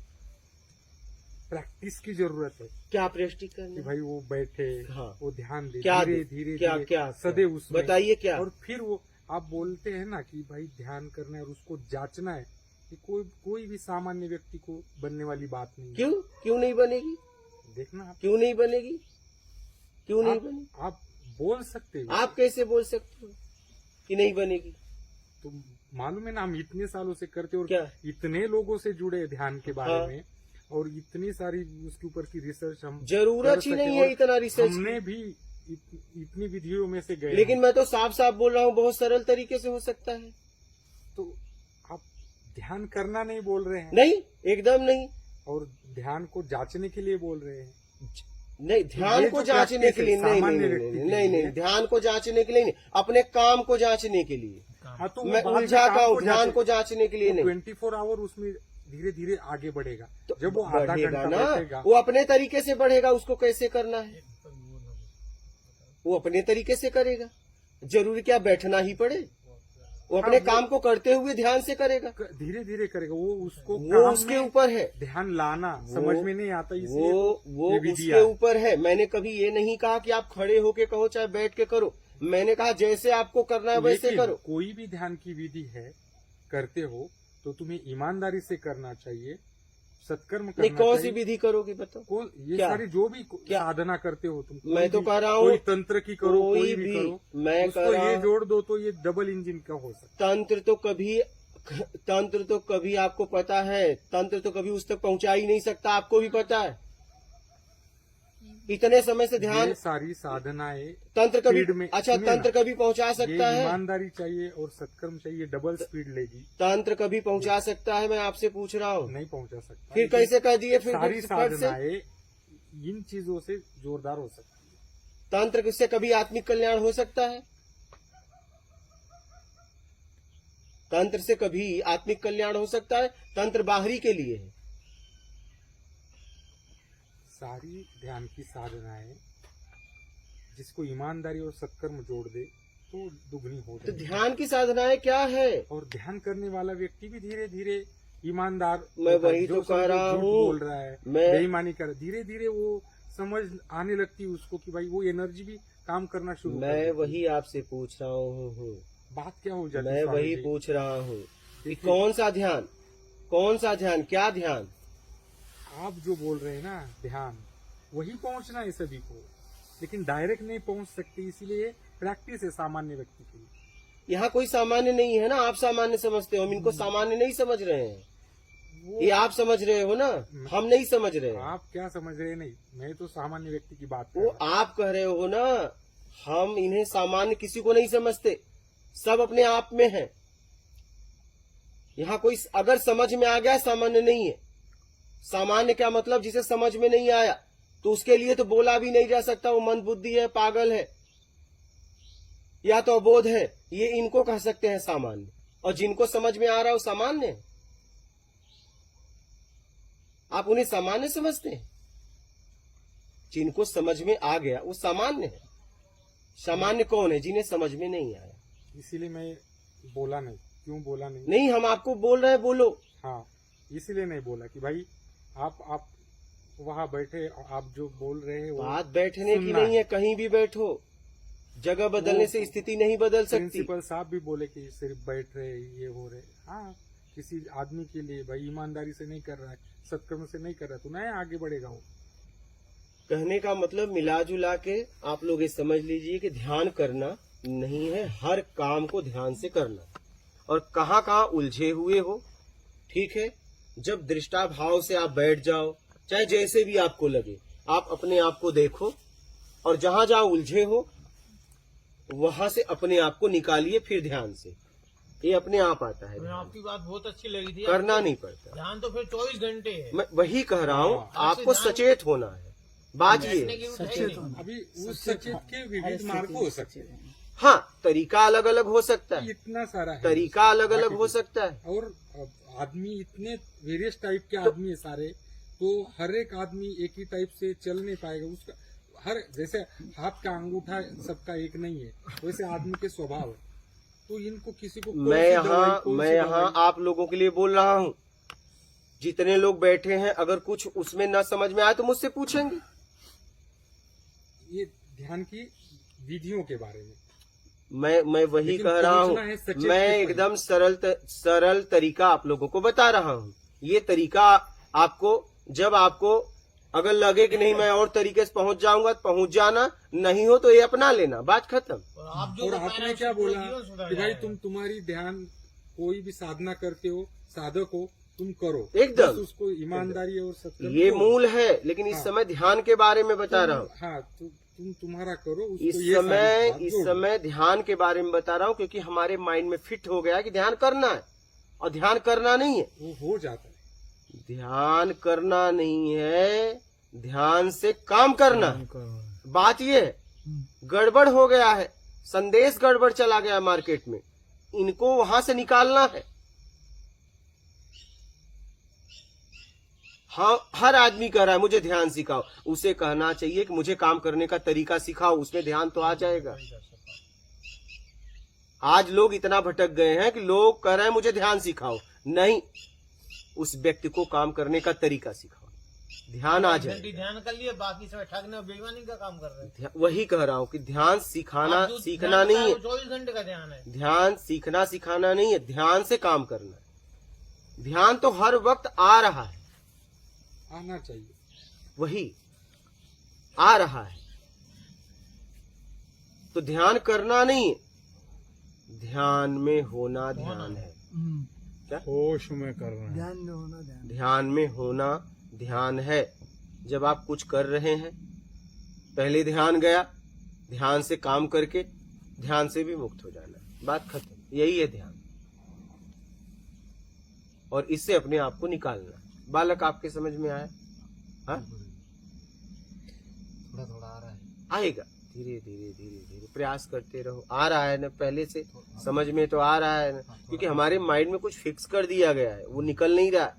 प्रैक्टिस की जरूरत है क्या प्रैक्टिस कि करना? भाई वो बैठे, हाँ। वो ध्यान दे, क्या धीरे दे? धीरे क्या धीरे क्या सदैव उसमें। बताइए क्या? और फिर वो आप बोलते हैं ना कि भाई ध्यान करना है और उसको जांचना है, कि कोई भी सामान्य व्यक्ति को बनने वाली बात नहीं है। क्यों नहीं बनेगी? देखना आप, क्यों नहीं बनेगी? क्यों नहीं आप, बनेगी? आप बोल सकते हो। आप कैसे बोल सकते हो कि नहीं बनेगी? तो मालूम है ना, हम इतने सालों से करते और क्या? इतने लोगों से जुड़े ध्यान के बारे हाँ। में, और इतनी सारी उसके ऊपर की रिसर्च हम जरूरत कर ही सके, नहीं है और इतना रिसर्च। हमने भी इतनी विधियों में से गए लेकिन हैं। मैं तो साफ साफ बोल रहा हूँ, बहुत सरल तरीके से हो सकता है। तो आप ध्यान करना नहीं बोल रहे हैं, नहीं, एकदम नहीं। और ध्यान को जांचने के लिए बोल रहे हैं। नहीं, ध्यान ये को जो जांचने practice के है, लिए नहीं, सामान्य नहीं, व्यक्ति नहीं, के नहीं, लिए। नहीं, ध्यान को जांचने के लिए नहीं, अपने काम को जांचने के लिए। हाँ, तो मैं उलझा का हूँ, ध्यान को जांचने के लिए नहीं। 24 आवर उसमें धीरे धीरे आगे बढ़ेगा। जब वो आधा बढ़ेगा घंटा ना, बैठेगा, वो अपने तरीके से बढ़ेगा। उसको कैसे करना है वो अपने तरीके से करेगा। जरूरी क्या बैठना ही पड़े? वो अपने हाँ, काम को करते हुए ध्यान से करेगा। धीरे धीरे करेगा। वो उसको वो काम उसके में ऊपर है। ध्यान लाना समझ में नहीं आता, इसलिए वो ये उसके विधियां हैं। ऊपर है। मैंने कभी ये नहीं कहा कि आप खड़े होके कहो चाहे बैठ के करो। मैंने कहा जैसे आपको करना है वैसे लेकिन करो। कोई भी ध्यान की विधि है, करते हो तो तुम्हें ईमानदारी से करना चाहिए, सत्कर्म नहीं, करना कौन सी चाहिए। विधि करोगे बताओ? ये क्या? सारी जो भी क्या? साधना करते हो तुम, मैं तो कह रहा हूँ, कोई तंत्र की करो, कोई भी करो, मैं उसको कह रहा ये हूँ, जोड़ दो तो ये डबल इंजन का हो सकता तंत्र तो कभी आपको पता है, तंत्र तो कभी उस तक पहुंचा ही नहीं सकता। आपको भी पता है। इतने समय से है। ध्यान, ये सारी साधनाएं तंत्र स्पीड कभी, में, अच्छा, सुनिए तंत्र ना, कभी पहुंचा सकता ये है? ईमानदारी चाहिए और सत्कर्म चाहिए, डबल स्पीड लेगी। तंत्र कभी पहुंचा सकता है? मैं आपसे पूछ रहा हूँ। नहीं पहुंचा सकता। फिर कैसे कह दिए? फिर सारी फट से साधनाएं इन चीजों से जोरदार हो सकती है। तंत्र से कभी आत्मिक कल्याण हो सकता है? तंत्र से कभी आत्मिक कल्याण हो सकता है? तंत्र बाहरी के लिए है। सारी ध्यान की साधनाएं जिसको ईमानदारी और सत्कर्म जोड़ दे तो दुगनी हो तो जाएगी। ध्यान की साधनाएं क्या है? और ध्यान करने वाला व्यक्ति भी धीरे धीरे ईमानदार मैं होता है। वही जो तो कह समझो रहा झूठ हूँ। बोल रहा है, मैं- बेईमानी कर, धीरे धीरे वो समझ आने लगती है उसको कि भाई वो एनर्जी भी काम करना शुरू कर मैं देती है। वही आपसे पूछ रहा हूँ। बात क्या हो जाती है मैं स्वामी वही जी? पूछ रहा हूँ कि देखिए, कौन सा ध्यान, कौन सा ध्यान, क्या ध्यान? आप जो बोल रहे हैं ना ध्यान, वही पहुंचना है सभी को, लेकिन डायरेक्ट नहीं पहुंच सकते, इसीलिए प्रैक्टिस है सामान्य व्यक्ति के लिए। यहाँ कोई सामान्य नहीं है ना। आप सामान्य समझते हो, हम इनको सामान्य नहीं समझ रहे हैं। वो ये आप समझ रहे हो ना, हम नहीं समझ रहे हैं। आप क्या समझ रहे हैं? नहीं, मैं तो सामान्य व्यक्ति की बात कर वो रहा हूं। आप कह रहे हो ना, हम इन्हें सामान्य किसी को नहीं समझते। सब अपने आप में है। यहाँ कोई अगर समझ में आ गया, सामान्य नहीं है। सामान्य क्या मतलब? जिसे समझ में नहीं आया तो उसके लिए तो बोला भी नहीं जा सकता। वो मंदबुद्धि है, पागल है, या तो अबोध है। ये इनको कह सकते हैं सामान्य। और जिनको समझ में आ रहा है वो सामान्य है। आप उन्हें सामान्य समझते हैं? जिनको समझ में आ गया वो सामान्य है। सामान्य कौन है? जिन्हें समझ में नहीं आया। इसीलिए मैं बोला नहीं। क्यों बोला नहीं? नहीं, हम आपको बोल रहे हैं, बोलो। हाँ, इसीलिए नहीं बोला कि भाई आप वहाँ बैठे, आप जो बोल रहे हैं वो बात बैठने की सुनना नहीं है। कहीं भी बैठो, जगह बदलने से स्थिति नहीं बदल सकती। प्रिंसिपल साहब भी बोले कि सिर्फ बैठ रहे, ये हो रहे। हाँ, किसी आदमी के लिए भाई ईमानदारी से नहीं कर रहा है, सत्कर्म से नहीं कर रहा, तो नहीं आगे बढ़ेगा वो। कहने का मतलब मिला जुला के आप लोग ये समझ लीजिए कि ध्यान करना नहीं है, हर काम को ध्यान से करना। और कहाँ कहाँ उलझे हुए हो। ठीक है, जब दृष्टा भाव से आप बैठ जाओ, चाहे जैसे भी आपको लगे, आप अपने आप को देखो और जहां जहां उलझे हो वहां से अपने आप को निकालिए, फिर ध्यान से ये अपने आप आता है। हमें आपकी बात बहुत अच्छी लगी थी। करना नहीं पड़ता। ध्यान तो फिर 24 घंटे है। मैं वही कह रहा हूँ, हाँ। आपको सचेत होना है। बात बैठने ये की उठाई सचेत नहीं। होना। अभी उस सचेत के विविध मार्ग हो सकते हैं, हाँ, तरीका अलग अलग हो सकता है, इतना सारा है, तरीका अलग अलग हो सकता है। और आदमी इतने वेरियस टाइप के आदमी है सारे, तो हर एक आदमी एक ही टाइप से चल नहीं पाएगा। उसका हर, जैसे हाथ का अंगूठा सबका एक नहीं है, वैसे आदमी के स्वभाव है। तो इनको किसी को कौन मैं सी दवाई, कौन मैं सी यहाँ दवाई, आप लोगों के लिए बोल रहा हूँ। जितने लोग बैठे हैं, अगर कुछ उसमें न समझ में आए तो मुझसे पूछेंगे। ये ध्यान की विधियों के बारे में मैं वही लेकिन कह रहा हूँ, पहुंचना है सचेत मैं के एकदम सरल तरीका आप लोगों को बता रहा हूँ। ये तरीका आपको, जब आपको अगर लगे कि नहीं मैं और तरीके से पहुंच जाऊंगा तो पहुंच जाना, नहीं हो तो ये अपना लेना, बात खत्म। और आप जो और बता रहे आपने हैं, क्या उससे पूरा बोला जीवन सुधर कि भाई जाएगा। तुम्हारी ध्यान, कोई भी साधना करते हो, साधक हो, तुम करो एकदम। बस उसको ईमानदारी और सत्य ये मूल है, लेकिन इस हाँ। समय ध्यान के बारे में बता रहा हूँ। हाँ, तुम तुम्हारा करो उसको, इस ये सारी बात इस जोड़ो। समय ध्यान के बारे में बता रहा हूँ, क्योंकि हमारे माइंड में फिट हो गया है कि ध्यान करना है, और ध्यान करना नहीं है। वो हो जाता है। ध्यान करना नहीं है, ध्यान से काम करना है। बात ये है, गड़बड़ हो गया है, संदेश गड़बड़ चला गया मार्केट में, इनको वहां से निकालना है। हाँ, हर आदमी कह रहा है मुझे ध्यान सिखाओ, उसे कहना चाहिए कि मुझे काम करने का तरीका सिखाओ, उसमें ध्यान तो आ जाएगा। आज लोग इतना भटक गए हैं कि लोग कह रहे हैं मुझे ध्यान सिखाओ, नहीं, उस व्यक्ति को काम करने का तरीका सिखाओ, ध्यान आ जाए। ध्यान कर लिए, बाकी समय ठगने और बेईमानी का काम कर रहे हैं। वही कह रहा हूँ कि ध्यान सिखाना आप जो सीखना ध्यान नहीं का है, 24 घंटे का ध्यान है। ध्यान सीखना सिखाना नहीं है, ध्यान से काम करना है। ध्यान तो हर वक्त आ रहा है, आना चाहिए। वही आ रहा है, तो ध्यान करना नहीं है, ध्यान में होना ध्यान है। होश में करना है। ध्यान में होना, ध्यान में होना ध्यान है। जब आप कुछ कर रहे हैं, पहले ध्यान गया, ध्यान से काम करके ध्यान से भी मुक्त हो जाना, बात खत्म। यही है ध्यान, और इससे अपने आप को निकालना। बालक आपके समझ में आया? हाँ, थोड़ा थोड़ा आ रहा है। आएगा, धीरे धीरे धीरे धीरे प्रयास करते रहो। आ रहा है ना, पहले से समझ में तो आ रहा है ना, क्योंकि हमारे माइंड में कुछ फिक्स कर दिया गया है, वो निकल नहीं रहा,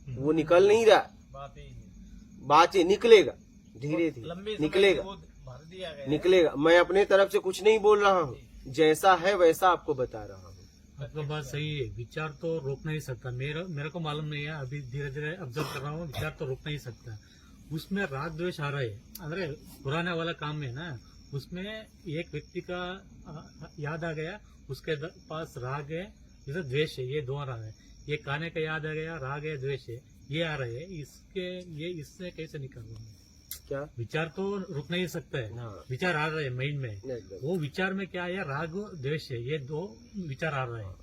वो निकल नहीं रहा। बात यही है। बात ये निकलेगा, धीरे लंबे धीरे समय निकलेगा, से वो भर दिया गया है। निकलेगा। मैं अपने तरफ से कुछ नहीं बोल रहा हूँ, जैसा है वैसा आपको बता रहा हूँ। आपका बात सही है। विचार तो रोक नहीं सकता, मेरे को मालूम नहीं है, अभी धीरे धीरे ऑब्जर्व कर रहा हूँ। विचार तो रोक नहीं सकता, उसमें राग द्वेष आ रहा है, अरे पुराने वाला काम है ना। उसमें एक व्यक्ति का याद आ गया, उसके पास राग है, इधर द्वेष है, ये दो राग है। ये खाने का याद आ गया, राग है, द्वेष है, ये आ रहे हैं। इससे कैसे निकालूं? क्या? विचार तो रुक नहीं सकता है। हाँ। विचार आ रहे हैं माइंड में, एकदम। वो विचार में क्या है, राग द्वेष है, ये दो विचार आ रहे हैं।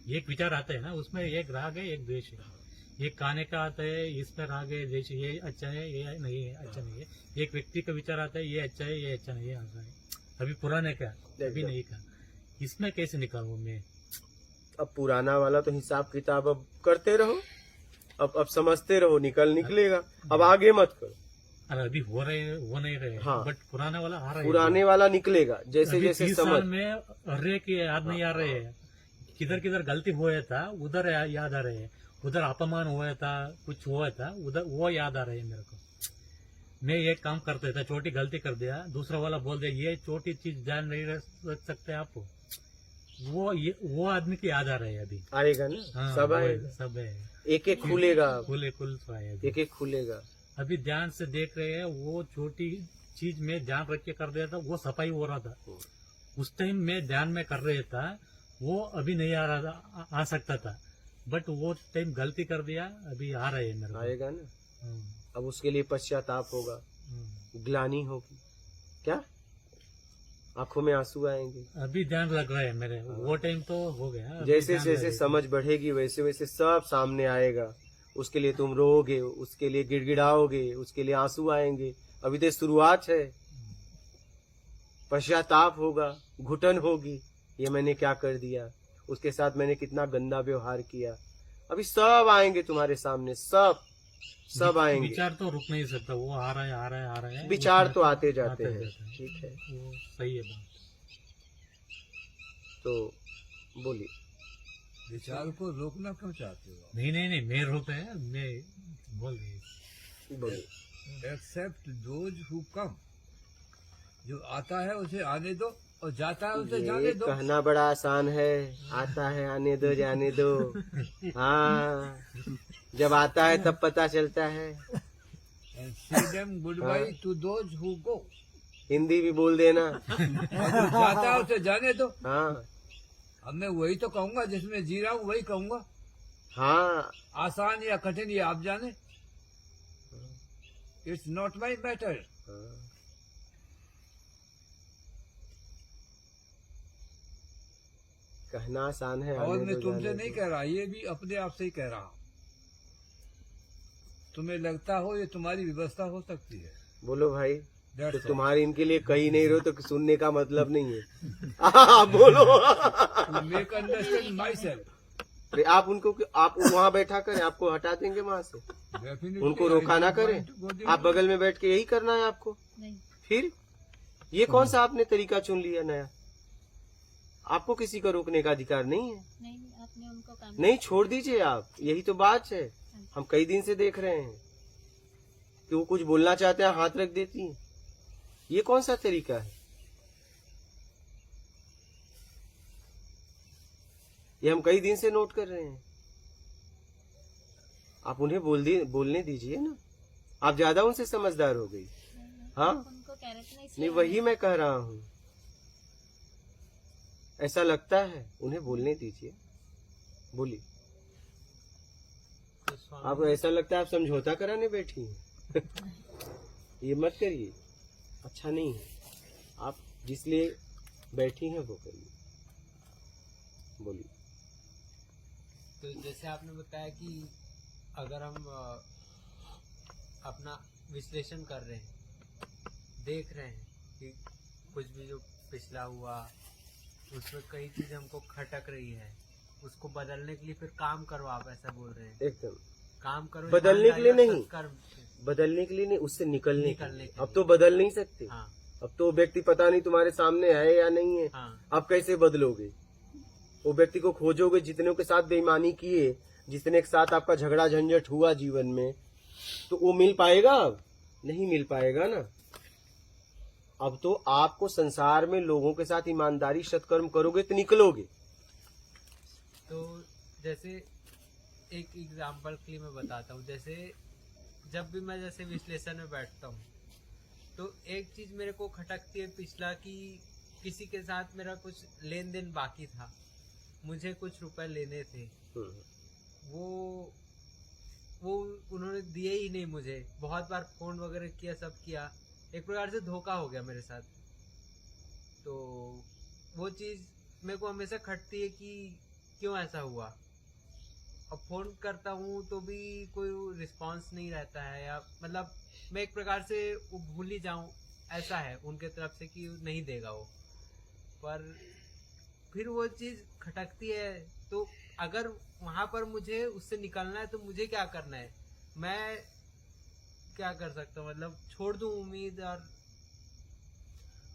एक विचार आता है ना, उसमें एक राग है, एक द्वेष है। ये खाने का आता है, इसमें राग है, द्वेष है, ये अच्छा है, ये नहीं है, अच्छा नहीं है। एक व्यक्ति का विचार आता है, ये अच्छा है, ये अच्छा नहीं है, आता है। अभी पुराने का, अभी नहीं का, इसमें कैसे निकालूं मैं? अब पुराना वाला तो हिसाब किताब अब करते रहो, अब समझते रहो, निकलेगा। अब आगे मत करो, अरे अभी हो रहे हैं, वो नहीं रहे, हाँ। बट पुराने वाला आ रहा है। पुराने वाला निकलेगा, जैसे अभी जैसे 30 समझ। साल में अरे की याद नहीं आ रहे है, किधर किधर गलती हुआ था उधर याद आ रहे हैं, उधर अपमान हुआ था, कुछ हुआ था उधर, वो याद आ रहे हैं मेरे को। मैं एक काम करता था, छोटी गलती कर दिया, दूसरा वाला बोल दिया ये छोटी चीज ध्यान नहीं रख सकते आप, वो आदमी की याद आ रहे हैं अभी। आएगा ना, हाँ, सब वो है, आएगा, सब है, एक एक खुलेगा, खुल तो आए अभी। एक एक खुलेगा। अभी ध्यान से देख रहे हैं, वो छोटी चीज में ध्यान रख के कर दिया था, वो सफाई हो रहा था। उस टाइम में ध्यान में कर रहे था, वो अभी नहीं आ रहा था, आ सकता था, बट वो टाइम गलती कर दिया, अभी आ रहे हैं मेरे को। आएगा ना, हम्म, अब उसके लिए पश्चाताप होगा, हम्म। ग्लानि होगी। क्या? आंखों में आंसू आएंगे। अभी ध्यान लग रहा है मेरे, वो टाइम तो हो गया। अभी जैसे ध्यान जैसे लगेगा। समझ बढ़ेगी वैसे वैसे सब सामने आएगा। उसके लिए तुम रोओगे, उसके लिए गिड़गिड़ाओगे, उसके लिए आंसू आएंगे। अभी तो शुरुआत है। पश्चाताप होगा, घुटन होगी, ये मैंने क्या कर दिया, उसके साथ मैंने कितना गंदा व्यवहार किया। अभी सब आएंगे तुम्हारे सामने, सब आएंगे। विचार तो रुक नहीं सकता, वो आ रहा है आ रहा है आ रहा है। विचार तो उसमें आते जाते हैं। जाते हैं। ठीक है, वो सही है बात। तो बोलिए। विचार को रोकना क्यों चाहते हो? नहीं नहीं नहीं, मैं रोक है, मैं बोल रही। बोलिए। Except those who come. जो आता है उसे आने दो और जाता है उसे जाने ये दो। कहना बड़ा आसान है, आता है आने दो जाने दो। हाँ, जब आता है तब पता चलता है। And say them goodbye to those who go. Hindi भी बोल देना। और जो जाता है उसे जाने दो। हाँ अब मैं वही तो कहूंगा, जिसमें जी रहा हूँ वही कहूंगा। हाँ, आसान या कठिन ये आप जाने। It's not my matter. कहना आसान है, और आने मैं दो तुमसे जाने नहीं दो। कह रहा, ये भी अपने आप से ही कह रहा हूँ। तुम्हें लगता हो ये तुम्हारी व्यवस्था हो सकती है। बोलो भाई। तो That's all. तुम्हारे इनके लिए कही नहीं रहो तो सुनने का मतलब नहीं है। हाँ, बोलो। To make understand myself. अरे आप उनको, आप वहाँ बैठा करें, आपको हटा देंगे वहाँ से। Definitely, उनको I रोका ना don't करें। want to go there. आप बगल में बैठ के यही करना है आपको। नहीं फिर ये कौन सा आपने तरीका चुन लिया नया? आपको किसी को रोकने का अधिकार नहीं है। नहीं आपने उनको काम नहीं, छोड़ दीजिए आप, यही तो बात है। हम कई दिन से देख रहे हैं कि वो कुछ बोलना चाहते हैं, हाथ रख देती हैं। ये कौन सा तरीका है? ये हम कई दिन से नोट कर रहे हैं। आप उन्हें बोलने दीजिए ना। आप ज्यादा उनसे समझदार हो गई। हाँ, उनको कह रहे थे ना, नहीं इसलिए वही मैं कह रहा हूँ। ऐसा लगता है, उन्हें बोलने दीजिए। बोलिए। तो स्वामी आपको ऐसा लगता है आप समझौता कराने बैठी हैं। ये मत करिए, अच्छा नहीं है। आप जिसलिए बैठी हैं वो करिए। बोलिए। तो जैसे आपने बताया कि अगर हम अपना विश्लेषण कर रहे हैं, देख रहे हैं कि कुछ भी जो पिछला हुआ उसमें कई चीजें हमको खटक रही है, उसको बदलने के लिए फिर काम करो। आप ऐसा बोल रहे हैं, एकदम काम करो बदलने के लिए ईमानदारी और नहीं। सत्कर्म से। बदलने के लिए नहीं, उससे निकलने के निकलने लिए। के अब लिए। तो बदल नहीं सकते। हाँ अब तो वो व्यक्ति पता नहीं तुम्हारे सामने है या नहीं है। हाँ आप कैसे बदलोगे? वो व्यक्ति को खोजोगे जितने के साथ बेईमानी किए, जितने के साथ आपका झगड़ा झंझट हुआ जीवन में, तो वो मिल पाएगा? अब नहीं मिल पाएगा ना। अब तो आपको संसार में लोगों के साथ ईमानदारी सत्कर्म करोगे तो निकलोगे। तो जैसे एक एग्जांपल के लिए मैं बताता हूँ। जैसे जब भी मैं जैसे विश्लेषण में बैठता हूँ तो एक चीज मेरे को खटकती है पिछला, कि किसी के साथ मेरा कुछ लेन देन बाकी था, मुझे कुछ रुपए लेने थे, वो उन्होंने दिए ही नहीं मुझे। बहुत बार फोन वगैरह किया, सब किया, एक प्रकार से धोखा हो गया मेरे साथ। तो वो चीज मेरे को हमेशा खटती है कि क्यों ऐसा हुआ। अब फोन करता हूँ तो भी कोई रिस्पांस नहीं रहता है, या मतलब मैं एक प्रकार से वो भूल ही जाऊं, ऐसा है उनके तरफ से कि नहीं देगा वो। पर फिर वो चीज खटकती है। तो अगर वहां पर मुझे उससे निकलना है तो मुझे क्या करना है? मैं क्या कर सकता हूँ? मतलब छोड़ दूं उम्मीद? और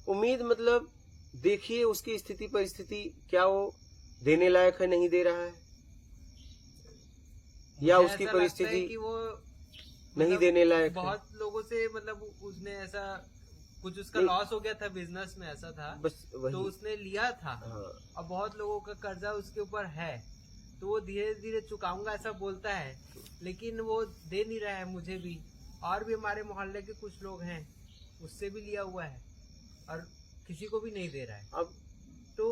उम्मीद मतलब देखिए उसकी स्थिति परिस्थिति, क्या वो देने लायक है, नहीं दे रहा है, या मुझे उसकी ऐसा लगता है परिस्थिति कि वो नहीं मतलब देने लायक है। बहुत लोगों से, मतलब उसने ऐसा कुछ उसका नहीं। लॉस हो गया था बिजनेस में, ऐसा था। बस वही। तो उसने लिया था, हाँ, अब बहुत लोगों का कर्जा उसके ऊपर है, तो वो धीरे धीरे चुकाऊंगा ऐसा बोलता है, लेकिन वो दे नहीं रहा है मुझे भी। और भी हमारे मोहल्ले के कुछ लोग हैं, उससे भी लिया हुआ है और किसी को भी नहीं दे रहा है। अब तो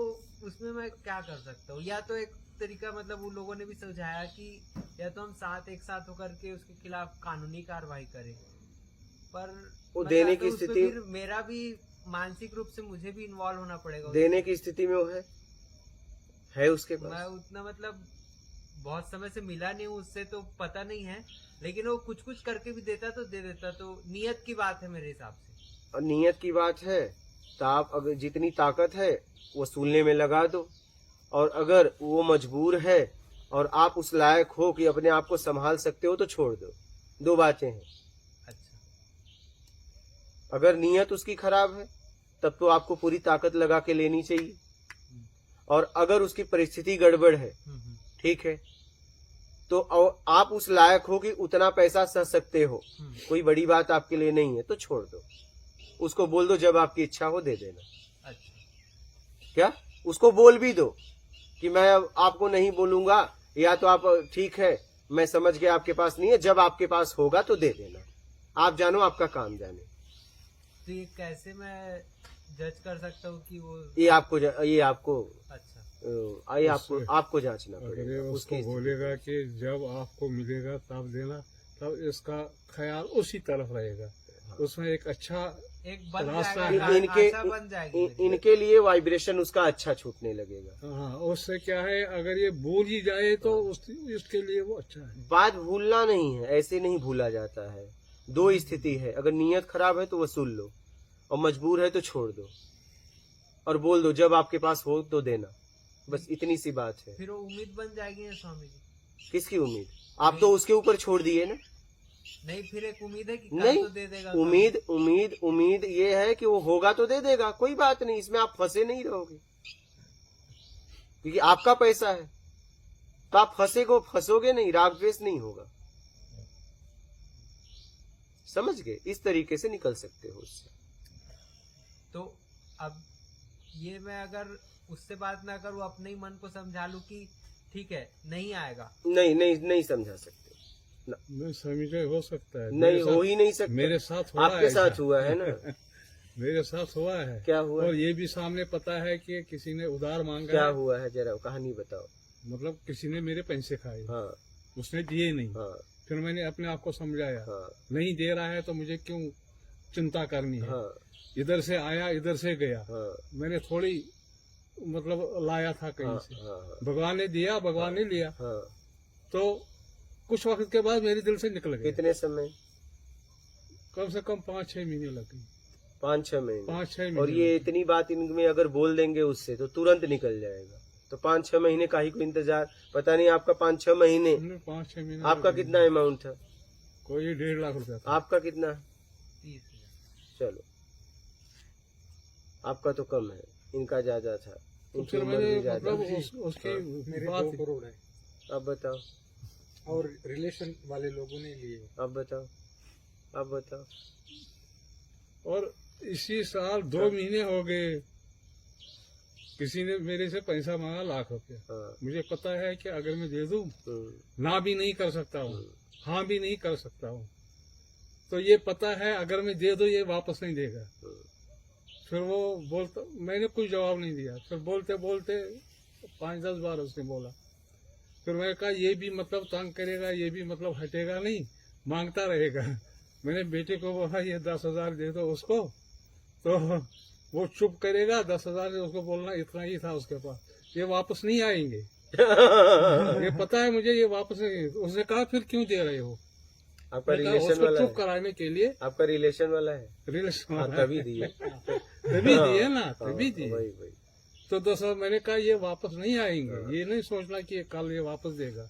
उसमें मैं क्या कर सकता हूँ? या तो एक तरीका, मतलब उन लोगों ने भी समझाया कि या तो हम एक साथ होकर के उसके खिलाफ कानूनी कार्रवाई करें, पर वो मैं देने चाहता की हूँ उसमें स्थिति- फिर मेरा भी मानसिक रूप से मुझे भी इन्वॉल्व होना पड़ेगा देने की स्थिति में वो है उसके मैं पास। उतना मतलब बहुत समय से मिला नहीं हूँ उससे, तो पता नहीं है, लेकिन वो कुछ कुछ करके भी देता तो दे देता, तो नियत की बात है मेरे हिसाब से। और नियत की बात है तो आप अगर जितनी ताकत है वसूलने में लगा दो, और अगर वो मजबूर है और आप उस लायक हो कि अपने आप को संभाल सकते हो तो छोड़ दो। दो बातें हैं। अच्छा, अगर नियत उसकी खराब है तब तो आपको पूरी ताकत लगा के लेनी चाहिए, और अगर उसकी परिस्थिति गड़बड़ है, ठीक है, तो आप उस लायक हो कि उतना पैसा सह सकते हो, कोई बड़ी बात आपके लिए नहीं है, तो छोड़ दो। उसको बोल दो जब आपकी इच्छा हो दे देना। अच्छा, क्या उसको बोल भी दो कि मैं अब आपको नहीं बोलूंगा, या तो आप ठीक है मैं समझ गया आपके पास नहीं है, जब आपके पास होगा तो दे देना। आप जानो आपका काम जाने। तो ये कैसे मैं जज कर सकता हूँ कि वो ये आपको अच्छा, ये आपको जांचना अगर ये पड़ेगा उसको उसकी स्थिति। बोलेगा कि जब आपको मिलेगा तब देना, तब इसका ख्याल उसी तरफ रहेगा। उसमें एक अच्छा एक बन रास्ता जाएगा, है। आशा बन जाएगी मेरी। इनके लिए वाइब्रेशन उसका अच्छा छूटने लगेगा। हाँ, उससे क्या है, अगर ये भूल ही जाए तो उसके लिए वो अच्छा है। बात भूलना नहीं है, ऐसे नहीं भूला जाता है। दो स्थिति है, अगर नीयत खराब है तो वसूल लो, और मजबूर है तो छोड़ दो, और बोल दो जब आपके पास हो तो देना। बस इतनी सी बात है। फिर वो उम्मीद बन जाएगी ना स्वामी जी। किसकी उम्मीद? आप तो उसके ऊपर छोड़ दिए ना। नहीं, फिर एक उम्मीद है कि कल नहीं, तो दे देगा। उम्मीद ये है कि वो होगा तो दे देगा, कोई बात नहीं, इसमें आप फंसे नहीं रहोगे, क्योंकि आपका पैसा है, तो आप फंसोगे नहीं, राग द्वेष नहीं होगा। समझ गए? इस तरीके से निकल सकते हो उससे। तो अब ये मैं अगर उससे बात ना करूँ, अपने ही मन को समझा लूं कि ठीक है नहीं आएगा। नहीं समझा सकते। नहीं समझे, हो सकता है, नहीं हो ही नहीं सकता। मेरे साथ हुआ आपके है साथ ऐसा। हुआ है ना। मेरे साथ हुआ है। क्या हुआ? और ये भी सामने पता है कि किसी ने उधार मांगा क्या है। हुआ है, जरा कहानी बताओ। मतलब किसी ने मेरे पैसे खाए, हाँ उसने दिए नहीं। हाँ फिर मैंने अपने आप को समझाया, हाँ नहीं दे रहा है तो मुझे क्यों चिंता करनी है। हाँ इधर से आया इधर से गया, हाँ मैंने थोड़ी मतलब लाया था कहीं हाँ से। हाँ भगवान ने दिया, भगवान ने लिया। हाँ। तो कुछ वक्त के बाद मेरे दिल से निकल गया। कितने समय? कम से कम 5-6 महीने लगे। 5-6 महीने। 5-6 महीने और ये इतनी बात इनमें अगर बोल देंगे उससे तो तुरंत निकल जाएगा। तो 5-6 महीने का ही को इंतजार। पता नहीं आपका 5-6 महीने 5-6 महीने आपका लगे। कितना अमाउंट था? कोई 1.5 लाख रुपया था। आपका कितना? 30,000। चलो आपका तो कम है, इनका ज्यादा था। तो इनकी फिर उम्र मैंने भी ज्यादा मतलब है। उसकी मेरे बात 2 करोड़ है अब बताओ, और रिलेशन वाले लोगों ने लिए। अब बताओ, अब बताओ। और इसी साल 2 महीने हो गए, किसी ने मेरे से पैसा मांगा 1 लाख रुपया। हाँ। मुझे पता है कि अगर मैं दे दूं, ना भी नहीं कर सकता हूँ, हाँ भी नहीं कर सकता हूँ। तो ये पता है अगर मैं दे दूं ये वापस नहीं देगा। फिर वो बोलता, मैंने कुछ जवाब नहीं दिया। फिर बोलते बोलते 5-10 बार उसने बोला। फिर मैंने कहा ये भी मतलब तंग करेगा, ये भी मतलब हटेगा नहीं, मांगता रहेगा। मैंने बेटे को बोला ये 10,000 दे दो उसको, तो वो चुप करेगा। 10,000 उसको बोलना इतना ही था उसके पास, ये वापस नहीं आएंगे। ये पता है मुझे, ये वापस नहीं। उसने कहा फिर क्यों दे रहे हो? आपका मैंने कहा, रिलेशन उसको वाला चुप है? कराने के लिए। आपका रिलेशन वाला है? रिलेशन हाँ, तभी दिए। तभी दिए ना, तभी दिए। वही वही। तो 10,000 मैंने कहा ये वापस नहीं आएंगे। ये नहीं सोचना कि कल ये वापस देगा,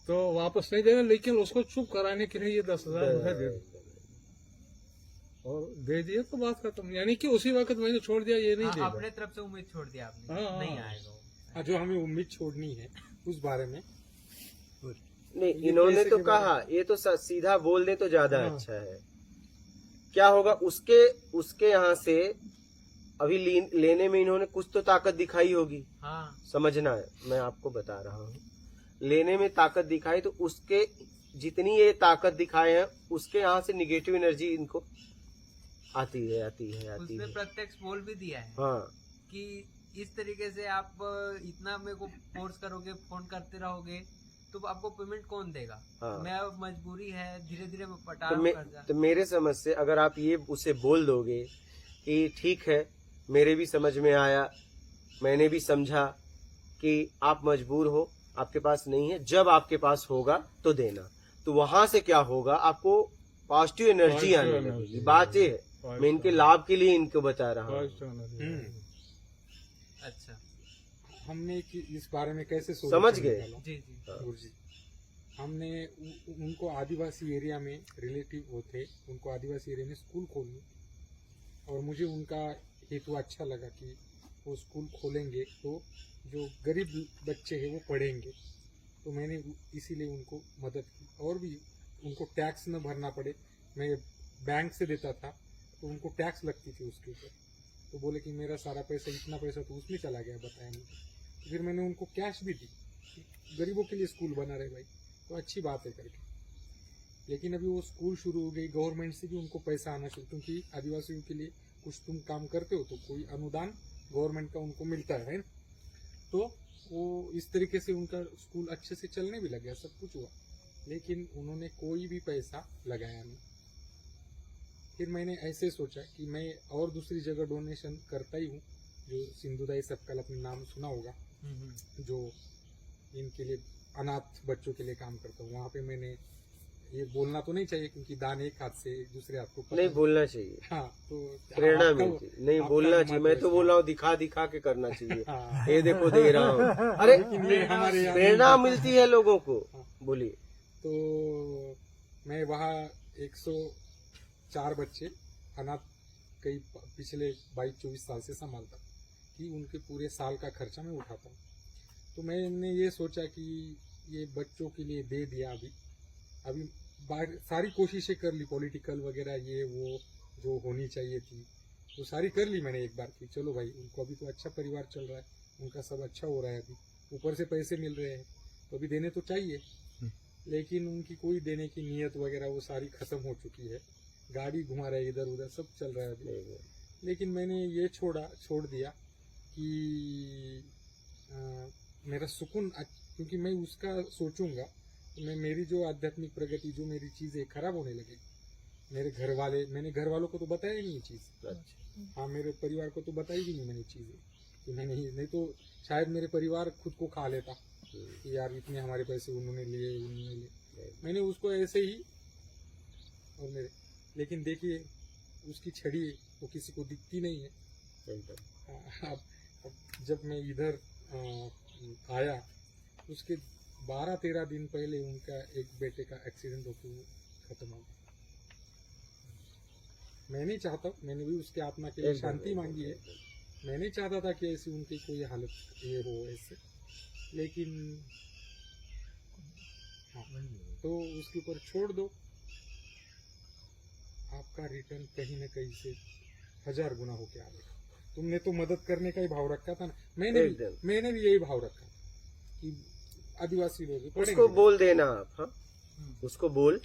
तो वापस नहीं देगा, लेकिन उसको चुप कराने के लिए ये 10,000 मुझे दे दो। और दे दिए तो बात खत्म। यानी कि उसी वक्त मैंने छोड़ दिया, ये नहीं हाँ, देगा। अपने तरफ से उम्मीद छोड़ दिया आपने, हाँ, नहीं हाँ। आएगा वो। जो हमें उम्मीद छोड़नी है उस बारे में नहीं, इन्होंने पैसे तो के बारे कहा, ये तो सीधा बोल दे तो ज्यादा हाँ। अच्छा है। क्या होगा उसके यहाँ से अभी लेने में इन्होंने कुछ तो ताकत दिखाई होगी। हाँ, समझना है, मैं आपको बता रहा हूँ। लेने में ताकत दिखाई तो उसके जितनी ये ताकत दिखाए हैं उसके यहाँ से निगेटिव एनर्जी इनको आती है। उसने प्रत्यक्ष बोल भी दिया है हाँ कि इस तरीके से आप इतना मेरे को फोर्स करोगे, फोन करते रहोगे तो आपको पेमेंट कौन देगा? हाँ। मैं अब मजबूरी है, धीरे धीरे मैं पटा तो, रहा हूँ कर्जा। तो मेरे समझ से अगर आप ये उसे बोल दोगे कि ठीक है, मेरे भी समझ में आया, मैंने भी समझा कि आप मजबूर हो, आपके पास नहीं है, जब आपके पास होगा तो देना, तो वहां से क्या होगा, आपको पॉजिटिव एनर्जी आने लगेगी। बात ये है, मैं इनके लाभ के लिए इनको बता रहा हूँ। अच्छा, हमने इस बारे में कैसे समझ गए? जी जी। गुरुजी, हमने उनको आदिवासी एरिया में रिलेटिव होते, उनको आदिवासी एरिया में स्कूल खोलनी, और मुझे उनका हेतु अच्छा लगा कि वो स्कूल खोलेंगे तो जो गरीब बच्चे हैं वो पढ़ेंगे, तो मैंने इसीलिए उनको मदद की। और भी उनको टैक्स न भरना पड़े, मैं बैंक से देता था तो उनको टैक्स लगती थी उसके ऊपर, तो बोले कि मेरा सारा पैसा, इतना पैसा तो उसमें चला गया, बताया मुझे। तो फिर मैंने उनको कैश भी दी, गरीबों के लिए स्कूल बना रहे भाई, तो अच्छी बात है करके। लेकिन अभी वो स्कूल शुरू हो गई, गवर्नमेंट से भी उनको पैसा आना शुरू, क्योंकि आदिवासियों के लिए कुछ तुम काम करते हो तो कोई अनुदान गवर्नमेंट का उनको मिलता है ना? तो वो इस तरीके से उनका स्कूल अच्छे से चलने भी लग गया, सब कुछ हुआ, लेकिन उन्होंने कोई भी पैसा लगाया नहीं। फिर मैंने ऐसे सोचा कि मैं और दूसरी जगह डोनेशन करता ही हूँ, जो सिंधुदाई सबका आपने नाम सुना होगा, जो इनके लिए अनाथ बच्चों के लिए काम करता हूँ, वहाँ पे मैंने, ये बोलना तो नहीं चाहिए क्योंकि दान एक हाथ से दूसरे हाथ को नहीं बोलना चाहिए, हाँ, तो प्रेरणा आपका- मिलती, नहीं आपका बोलना मत चाहिए। मैं तो वैसा। बोल रहा हूँ दिखा दिखा के करना चाहिए, हाँ। ये देखो दे रहा हूँ, अरे लेकिन ये हमारे यहाँ प्रेरणा नहीं मिलती है लोगों को। बोलिए। तो मैं वहाँ 104 बच्चे अनाथ कई पिछले 22-24 साल से संभालता हूँ, कि उनके पूरे साल का खर्चा मैं उठाता हूँ। तो मैंने ये सोचा कि ये बच्चों के लिए दे दिया, अभी सारी कोशिशें कर ली, पॉलिटिकल वगैरह ये वो जो होनी चाहिए थी वो सारी कर ली मैंने एक बार की। चलो भाई, उनको अभी तो अच्छा परिवार चल रहा है, उनका सब अच्छा हो रहा है, अभी ऊपर से पैसे मिल रहे हैं तो अभी देने तो चाहिए, लेकिन उनकी कोई देने की नीयत वगैरह वो सारी खत्म हो चुकी है। गाड़ी घुमा रहे इधर उधर, सब चल रहा है अभी। लेकिन मैंने ये छोड़ दिया कि मेरा सुकून, क्योंकि मैं उसका सोचूंगा तो मेरी जो आध्यात्मिक प्रगति, जो मेरी चीज़ें खराब होने लगी। मैंने घर वालों को तो बताया ही नहीं ये चीज़, हाँ, मेरे परिवार को तो बताई भी नहीं मैंने चीज़ें कि मैंने, नहीं तो शायद मेरे परिवार खुद को खा लेता कि यार इतने हमारे पैसे उन्होंने लिए। मैंने उसको ऐसे ही, और मेरे, लेकिन देखिए उसकी छड़ी वो किसी को दिखती नहीं है। अब जब मैं इधर आया, उसके 12-13 दिन पहले उनका एक बेटे का एक्सीडेंट होकर खत्म हो गया। मैं नहीं चाहता, मैंने भी उसके आत्मा के लिए शांति मांगी है, मैं नहीं चाहता था कि ऐसी उनकी कोई हालत ये हो ऐसे, लेकिन हाँ, तो उसके ऊपर छोड़ दो, आपका रिटर्न कहीं न कहीं से 1000 गुना होके आएगा। तुमने तो मदद करने का ही भाव रखा था ना, मैंने भी यही भाव रखा कि आदिवासी लोग उसको बोल देना आप, हाँ, उसको बोल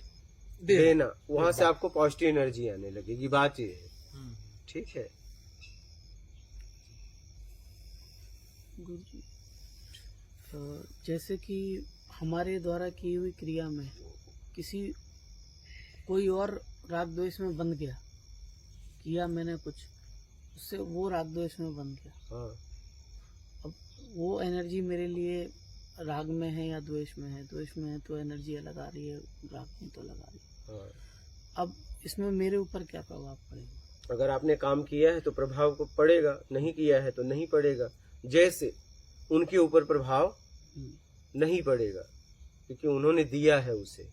देना, वहां से आपको पॉजिटिव एनर्जी आने लगेगी। बात ये है, ठीक है गुरुजी, जैसे कि हमारे द्वारा की हुई क्रिया में कोई और राग द्वेष में बंध गया, किया मैंने कुछ, उससे वो राग द्वेष में बंध गया। हाँ। अब वो एनर्जी मेरे लिए राग में है या द्वेष में है, द्वेष में है तो एनर्जी अलग आ रही है, राग में तो लगा रही है। हाँ। अब इसमें मेरे ऊपर क्या प्रभाव पड़ेगा? अगर आपने काम किया है तो प्रभाव को पड़ेगा, नहीं किया है तो नहीं पड़ेगा। जैसे उनके ऊपर प्रभाव नहीं पड़ेगा क्योंकि उन्होंने दिया है उसे,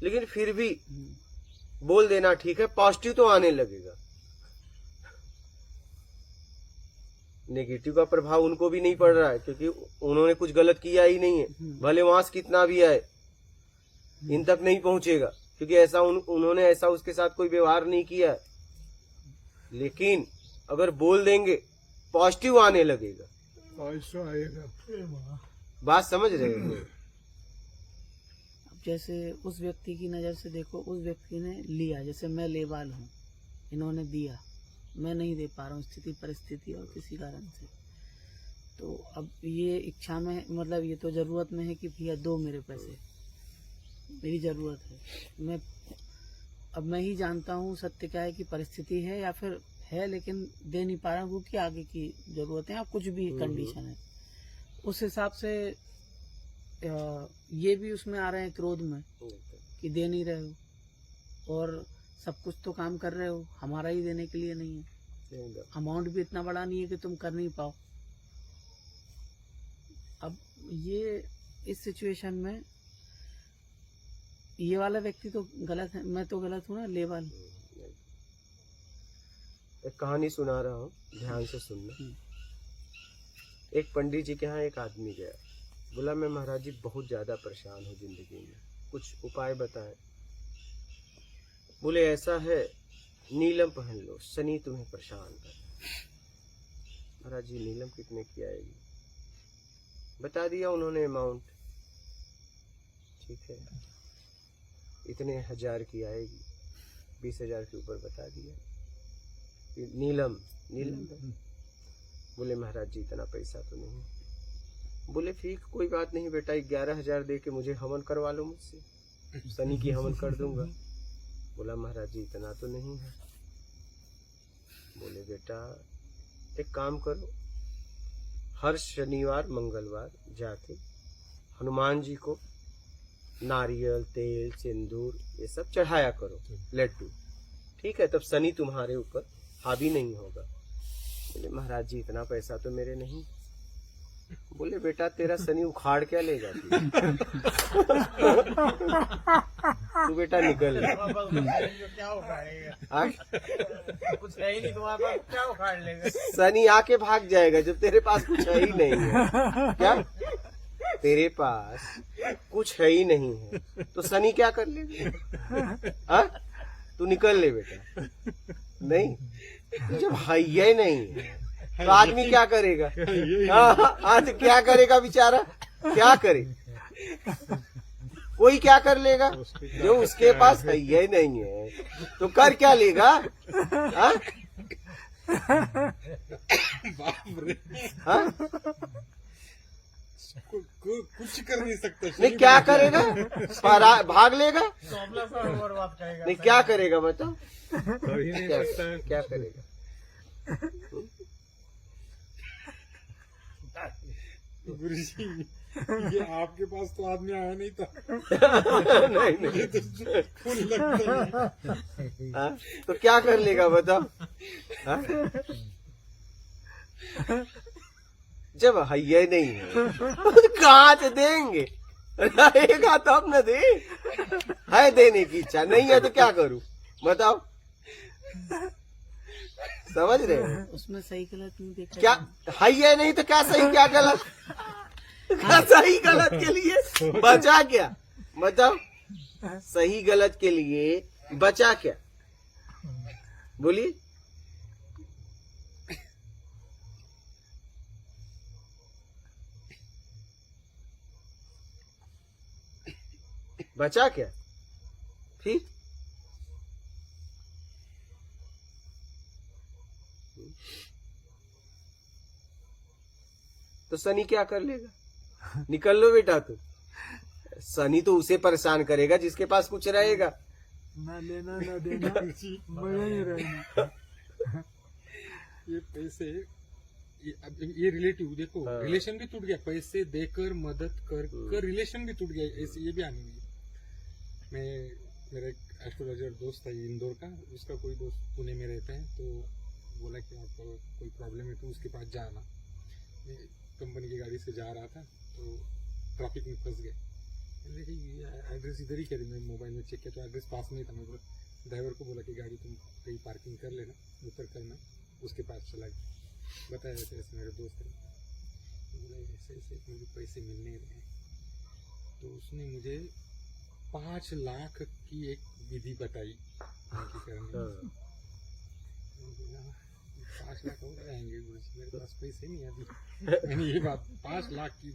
लेकिन फिर भी बोल देना ठीक है, पॉजिटिव तो आने लगेगा। नेगेटिव का प्रभाव उनको भी नहीं पड़ रहा है क्योंकि उन्होंने कुछ गलत किया ही नहीं है, भले वहां से कितना भी आए इन तक नहीं पहुंचेगा क्योंकि ऐसा उन्होंने ऐसा उसके साथ कोई व्यवहार नहीं किया है। लेकिन अगर बोल देंगे पॉजिटिव आने लगेगा। बात समझ रहे हो? अब जैसे उस व्यक्ति की नज़र से देखो, उस व्यक्ति ने लिया, जैसे मैं लेबाल हूँ, इन्होंने दिया, मैं नहीं दे पा रहा हूँ, स्थिति परिस्थिति और किसी कारण से, तो अब ये इच्छा में मतलब ये तो जरूरत में है कि भैया दो मेरे पैसे, मेरी जरूरत है। मैं ही जानता हूँ सत्य क्या है कि परिस्थिति है या फिर है लेकिन दे नहीं पा रहा हूँ क्योंकि आगे की जरूरत है या कुछ भी कंडीशन है। उस हिसाब से ये भी उसमें आ रहे हैं क्रोध में कि दे नहीं रहे हो और सब कुछ तो काम कर रहे हो, हमारा ही देने के लिए नहीं है। अमाउंट भी इतना बड़ा नहीं है कि तुम कर नहीं पाओ। अब ये इस सिचुएशन में ये वाला व्यक्ति तो गलत है, मैं तो गलत हूँ ना, लेवल। एक कहानी सुना रहा हूँ, ध्यान से सुनना। एक पंडित जी के यहाँ एक आदमी गया, बोला मैं महाराज जी बहुत ज्यादा परेशान हूँ जिंदगी में, कुछ उपाय बताएं। बोले ऐसा है, नीलम पहन लो, शनि तुम्हें परेशान कर। महाराज जी नीलम कितने की आएगी? बता दिया उन्होंने अमाउंट, ठीक है इतने 1000 की आएगी, 20,000 के ऊपर बता दिया। नीलम नीलम बोले महाराज जी इतना पैसा तो नहीं। बोले ठीक कोई बात नहीं बेटा, 11,000 दे के मुझे हवन करवा लो मुझसे, शनि की हवन कर दूंगा। बोला महाराज जी इतना तो नहीं है। बोले बेटा एक काम करो, हर शनिवार मंगलवार जाके हनुमान जी को नारियल तेल सिंदूर ये सब चढ़ाया करो, लड्डू, ठीक है तब शनि तुम्हारे ऊपर हावी नहीं होगा। बोले महाराज जी इतना पैसा तो मेरे नहीं। बोले बेटा तेरा शनि उखाड़ क्या लेगा तू बेटा निकल क्या उखाड़ेगा? कुछ है ही नहीं तुम्हारे पास, क्या उखाड़ लेगा? शनि आके भाग जाएगा जब तेरे पास कुछ है ही नहीं है। क्या तेरे पास कुछ है ही नहीं है तो शनि क्या कर लेगा? तू निकल ले बेटा। नहीं जब है ही नहीं है तो आदमी क्या करेगा? आज क्या करेगा बेचारा, क्या करे? कोई क्या कर लेगा? जो उसके पास है ही नहीं है तो कर क्या लेगा? कुछ कर नहीं सकता। नहीं क्या करेगा? भाग लेगा? बर्बाद करेगा। नहीं क्या करेगा बताओ? क्या करेगा? गुरुजी ये आपके पास तो आदमी आया नहीं था। नहीं तो फुल लगता है। तो क्या कर लेगा बताओ? जब है नहीं है तो कहाँ से देंगे? रहेगा तब न दे। है देने की इच्छा नहीं है तो क्या करूं बताओ? समझ रहे हो? उसमें सही गलत नहीं देखा। क्या है नहीं तो क्या सही क्या गलत? क्या सही गलत के लिए बचा क्या बताओ? सही गलत के लिए बचा क्या? बोलिए। बचा क्या फिर? तो शनि क्या कर लेगा? निकल लो बेटा तुम। शनि तो उसे परेशान करेगा जिसके पास कुछ रहेगा। ना लेना ना देना मजा ही रहना। ये पैसे ये रिलेटिव देखो, रिलेशन भी टूट गया। पैसे देकर मदद कर रिलेशन भी टूट गया। ऐसे ये भी आने लगी। मेरा एक एस्ट्रोलॉजर दोस्त था इंदौर का, उसका कोई दोस्त पुणे में रहता है, तो बोला कि आपको कोई प्रॉब्लम है तो उसके पास जाना। कंपनी की गाड़ी से जा रहा था तो ट्रैफिक में फंस गए। एड्रेस इधर ही करी, मैं मोबाइल में चेक किया तो एड्रेस पास नहीं था। मैं ड्राइवर को बोला कि गाड़ी तुम कहीं पार्किंग कर लेना, उतर कर मैं उसके पास चला गया। बताया ऐसे मेरे दोस्त है, बोला ऐसे ऐसे मुझे पैसे मिलने रहे। तो उसने मुझे 5 लाख की एक विधि बताई करने। 5 लाख हो आएंगे गुरुजी, मेरे पास पैसे नहीं अभी। मैंने ये बात 5 लाख की,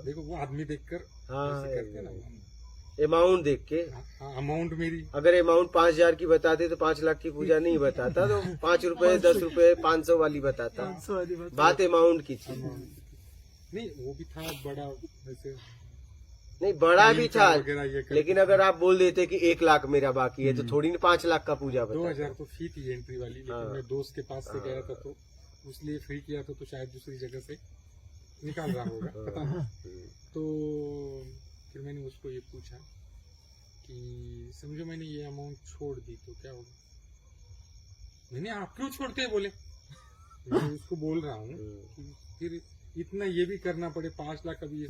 देखो वो आदमी देखकर करते ना, अमाउंट देख के। अमाउंट मेरी अगर अमाउंट 5,000 की बताते तो 5 लाख की पूजा नहीं बताता, तो 5 रुपए 10 रुपए 500 वाली बताता। बात अमाउंट की थी। नहीं वो भी था बड़ा वैसे नहीं बड़ा भी था, वगैरह ये कर- लेकिन अगर आप बोल देते कि 1 लाख मेरा बाकी है तो थोड़ी ना 5 लाख का पूजा बता। 2000 तो फी थी एंट्री वाली, लेकिन हाँ। मैं दोस्त के पास से गया था तो उसलिए फ्री किया था, तो शायद दूसरी जगह से निकाल रहा होगा पता नहीं। तो फिर मैंने उसको ये पूछा कि समझो मैंने ये अमाउंट छोड़ दी तो क्या होगा। मैंने आप क्यों छोड़ते हैं बोले, मैं उसको बोल रहा हूँ कि फिर इतना ये भी करना पड़े 5 लाख अभी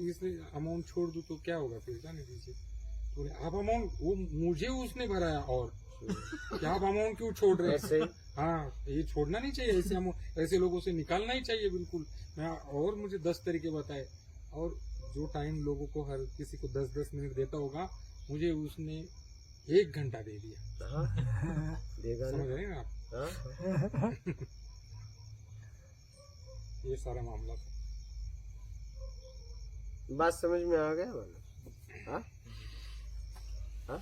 इसने अमाउंट छोड़ दूं तो क्या होगा, फिर जाने दीजिए। तो बोले आप अमाउंट वो मुझे उसने भराया और क्या आप अमाउंट क्यों छोड़ रहे ऐसे? हैं। हाँ ये छोड़ना नहीं चाहिए, ऐसे अमाउंट ऐसे लोगों से निकालना ही चाहिए बिल्कुल। मैं और मुझे 10 तरीके बताए, और जो टाइम लोगों को हर किसी को 10-10 मिनट देता होगा, मुझे उसने 1 घंटा दे दिया। हाँ, देगा समझ ना। रहे हैं आप, हाँ, ये सारा मामला था। बात समझ में आ गया वाला। हाँ? हाँ?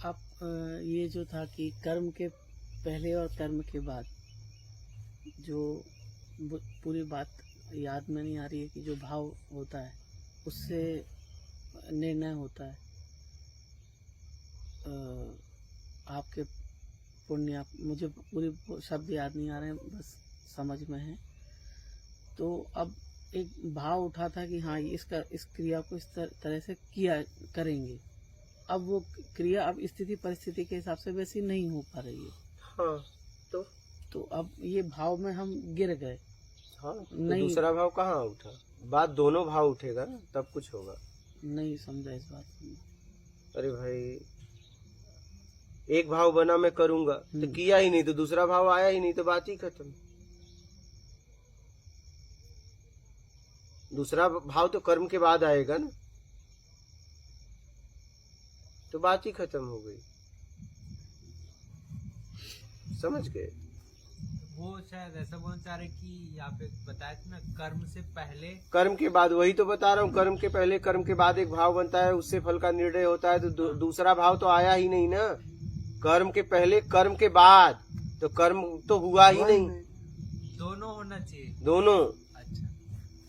अब ये जो था कि कर्म के पहले और कर्म के बाद जो पूरी बात याद में नहीं आ रही है कि जो भाव होता है उससे निर्णय होता है। आपके पुण्य, मुझे पूरी शब्द याद नहीं आ रहे हैं, बस समझ में है। तो अब एक भाव उठा था कि हाँ इस क्रिया को इस तरह से किया करेंगे। अब वो क्रिया अब स्थिति परिस्थिति के हिसाब से वैसी नहीं हो पा रही है। हाँ, तो अब ये भाव में हम गिर गए। हाँ, तो नहीं। दूसरा भाव कहाँ उठा? बात दोनों भाव उठेगा ना, तब कुछ होगा। नहीं समझा इस बात को। अरे भाई, एक भाव बना मैं करूंगा तो किया ही नहीं, तो दूसरा भाव आया ही नहीं, तो बात ही खत्म। दूसरा भाव तो कर्म के बाद आएगा ना, तो बात ही खत्म हो गई। समझ गए? वो शायद ऐसा बोलना चाह रहे कि यहाँ पे बताया था ना, कर्म से पहले कर्म के बाद, वही तो बता रहा हूँ। कर्म के पहले कर्म के बाद एक भाव बनता है, उससे फल का निर्णय होता है। तो दूसरा भाव तो आया ही नहीं ना। कर्म के पहले कर्म के बाद, तो कर्म तो हुआ ही नहीं। दोनों होना चाहिए। दोनों अच्छा,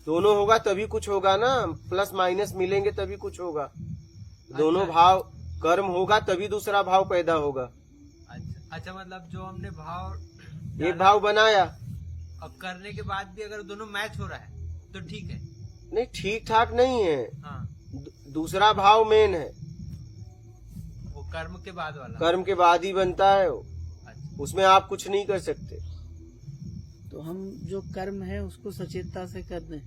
दोनों होगा तभी कुछ होगा ना, प्लस माइनस मिलेंगे तभी कुछ होगा। दोनों भाव, कर्म होगा तभी दूसरा भाव पैदा होगा। अच्छा मतलब जो हमने भाव एक भाव बनाया, अब करने के बाद भी अगर दोनों मैच हो रहा है तो ठीक है। नहीं ठीक ठाक नहीं है। हाँ, दूसरा भाव मेन है, वो कर्म के बाद वाला। कर्म के बाद ही बनता है वो। अच्छा, उसमें आप कुछ नहीं कर सकते। तो हम जो कर्म है उसको सचेतता से कर दें,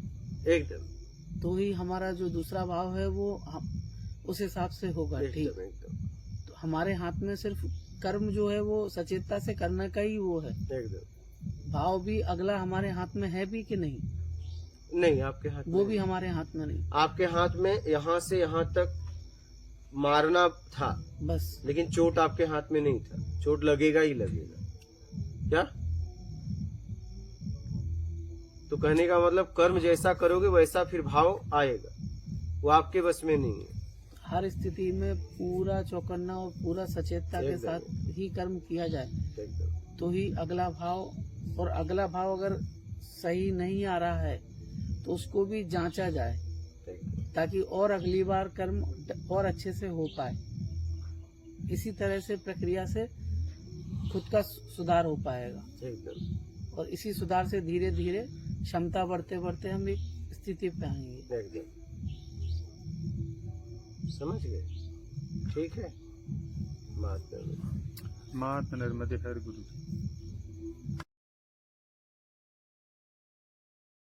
एकदम तो ही हमारा जो दूसरा भाव है वो उस हिसाब से होगा। ठीक, एकदम एकदम तो हमारे हाथ में सिर्फ कर्म जो है वो सचेतता से करने का ही वो है। एकदम भाव भी अगला हमारे हाथ में है भी कि नहीं, नहीं, आपके हाथ वो में भी हमारे हाथ में नहीं। आपके हाथ में यहाँ से यहाँ तक मारना था, बस लेकिन चोट आपके हाथ में नहीं था। चोट लगेगा ही लगेगा। क्या? तो कहने का मतलब कर्म जैसा करोगे वैसा फिर भाव आएगा, वो आपके बस में नहीं है। हर स्थिति में पूरा चौकन्ना और पूरा सचेतता के एकदम। साथ ही कर्म किया जाए, एकदम तो ही अगला भाव, और अगला भाव अगर सही नहीं आ रहा है तो उसको भी जांचा जाए, एकदम ताकि और अगली बार कर्म और अच्छे से हो पाए। इसी तरह से प्रक्रिया से खुद का सुधार हो पाएगा, एकदम और इसी सुधार से धीरे धीरे क्षमता बढ़ते बढ़ते हम एक स्थिति पे आएंगे। एकदम समझ गए? ठीक है। महात्मा महात्मा नर्मदे हर गुरु।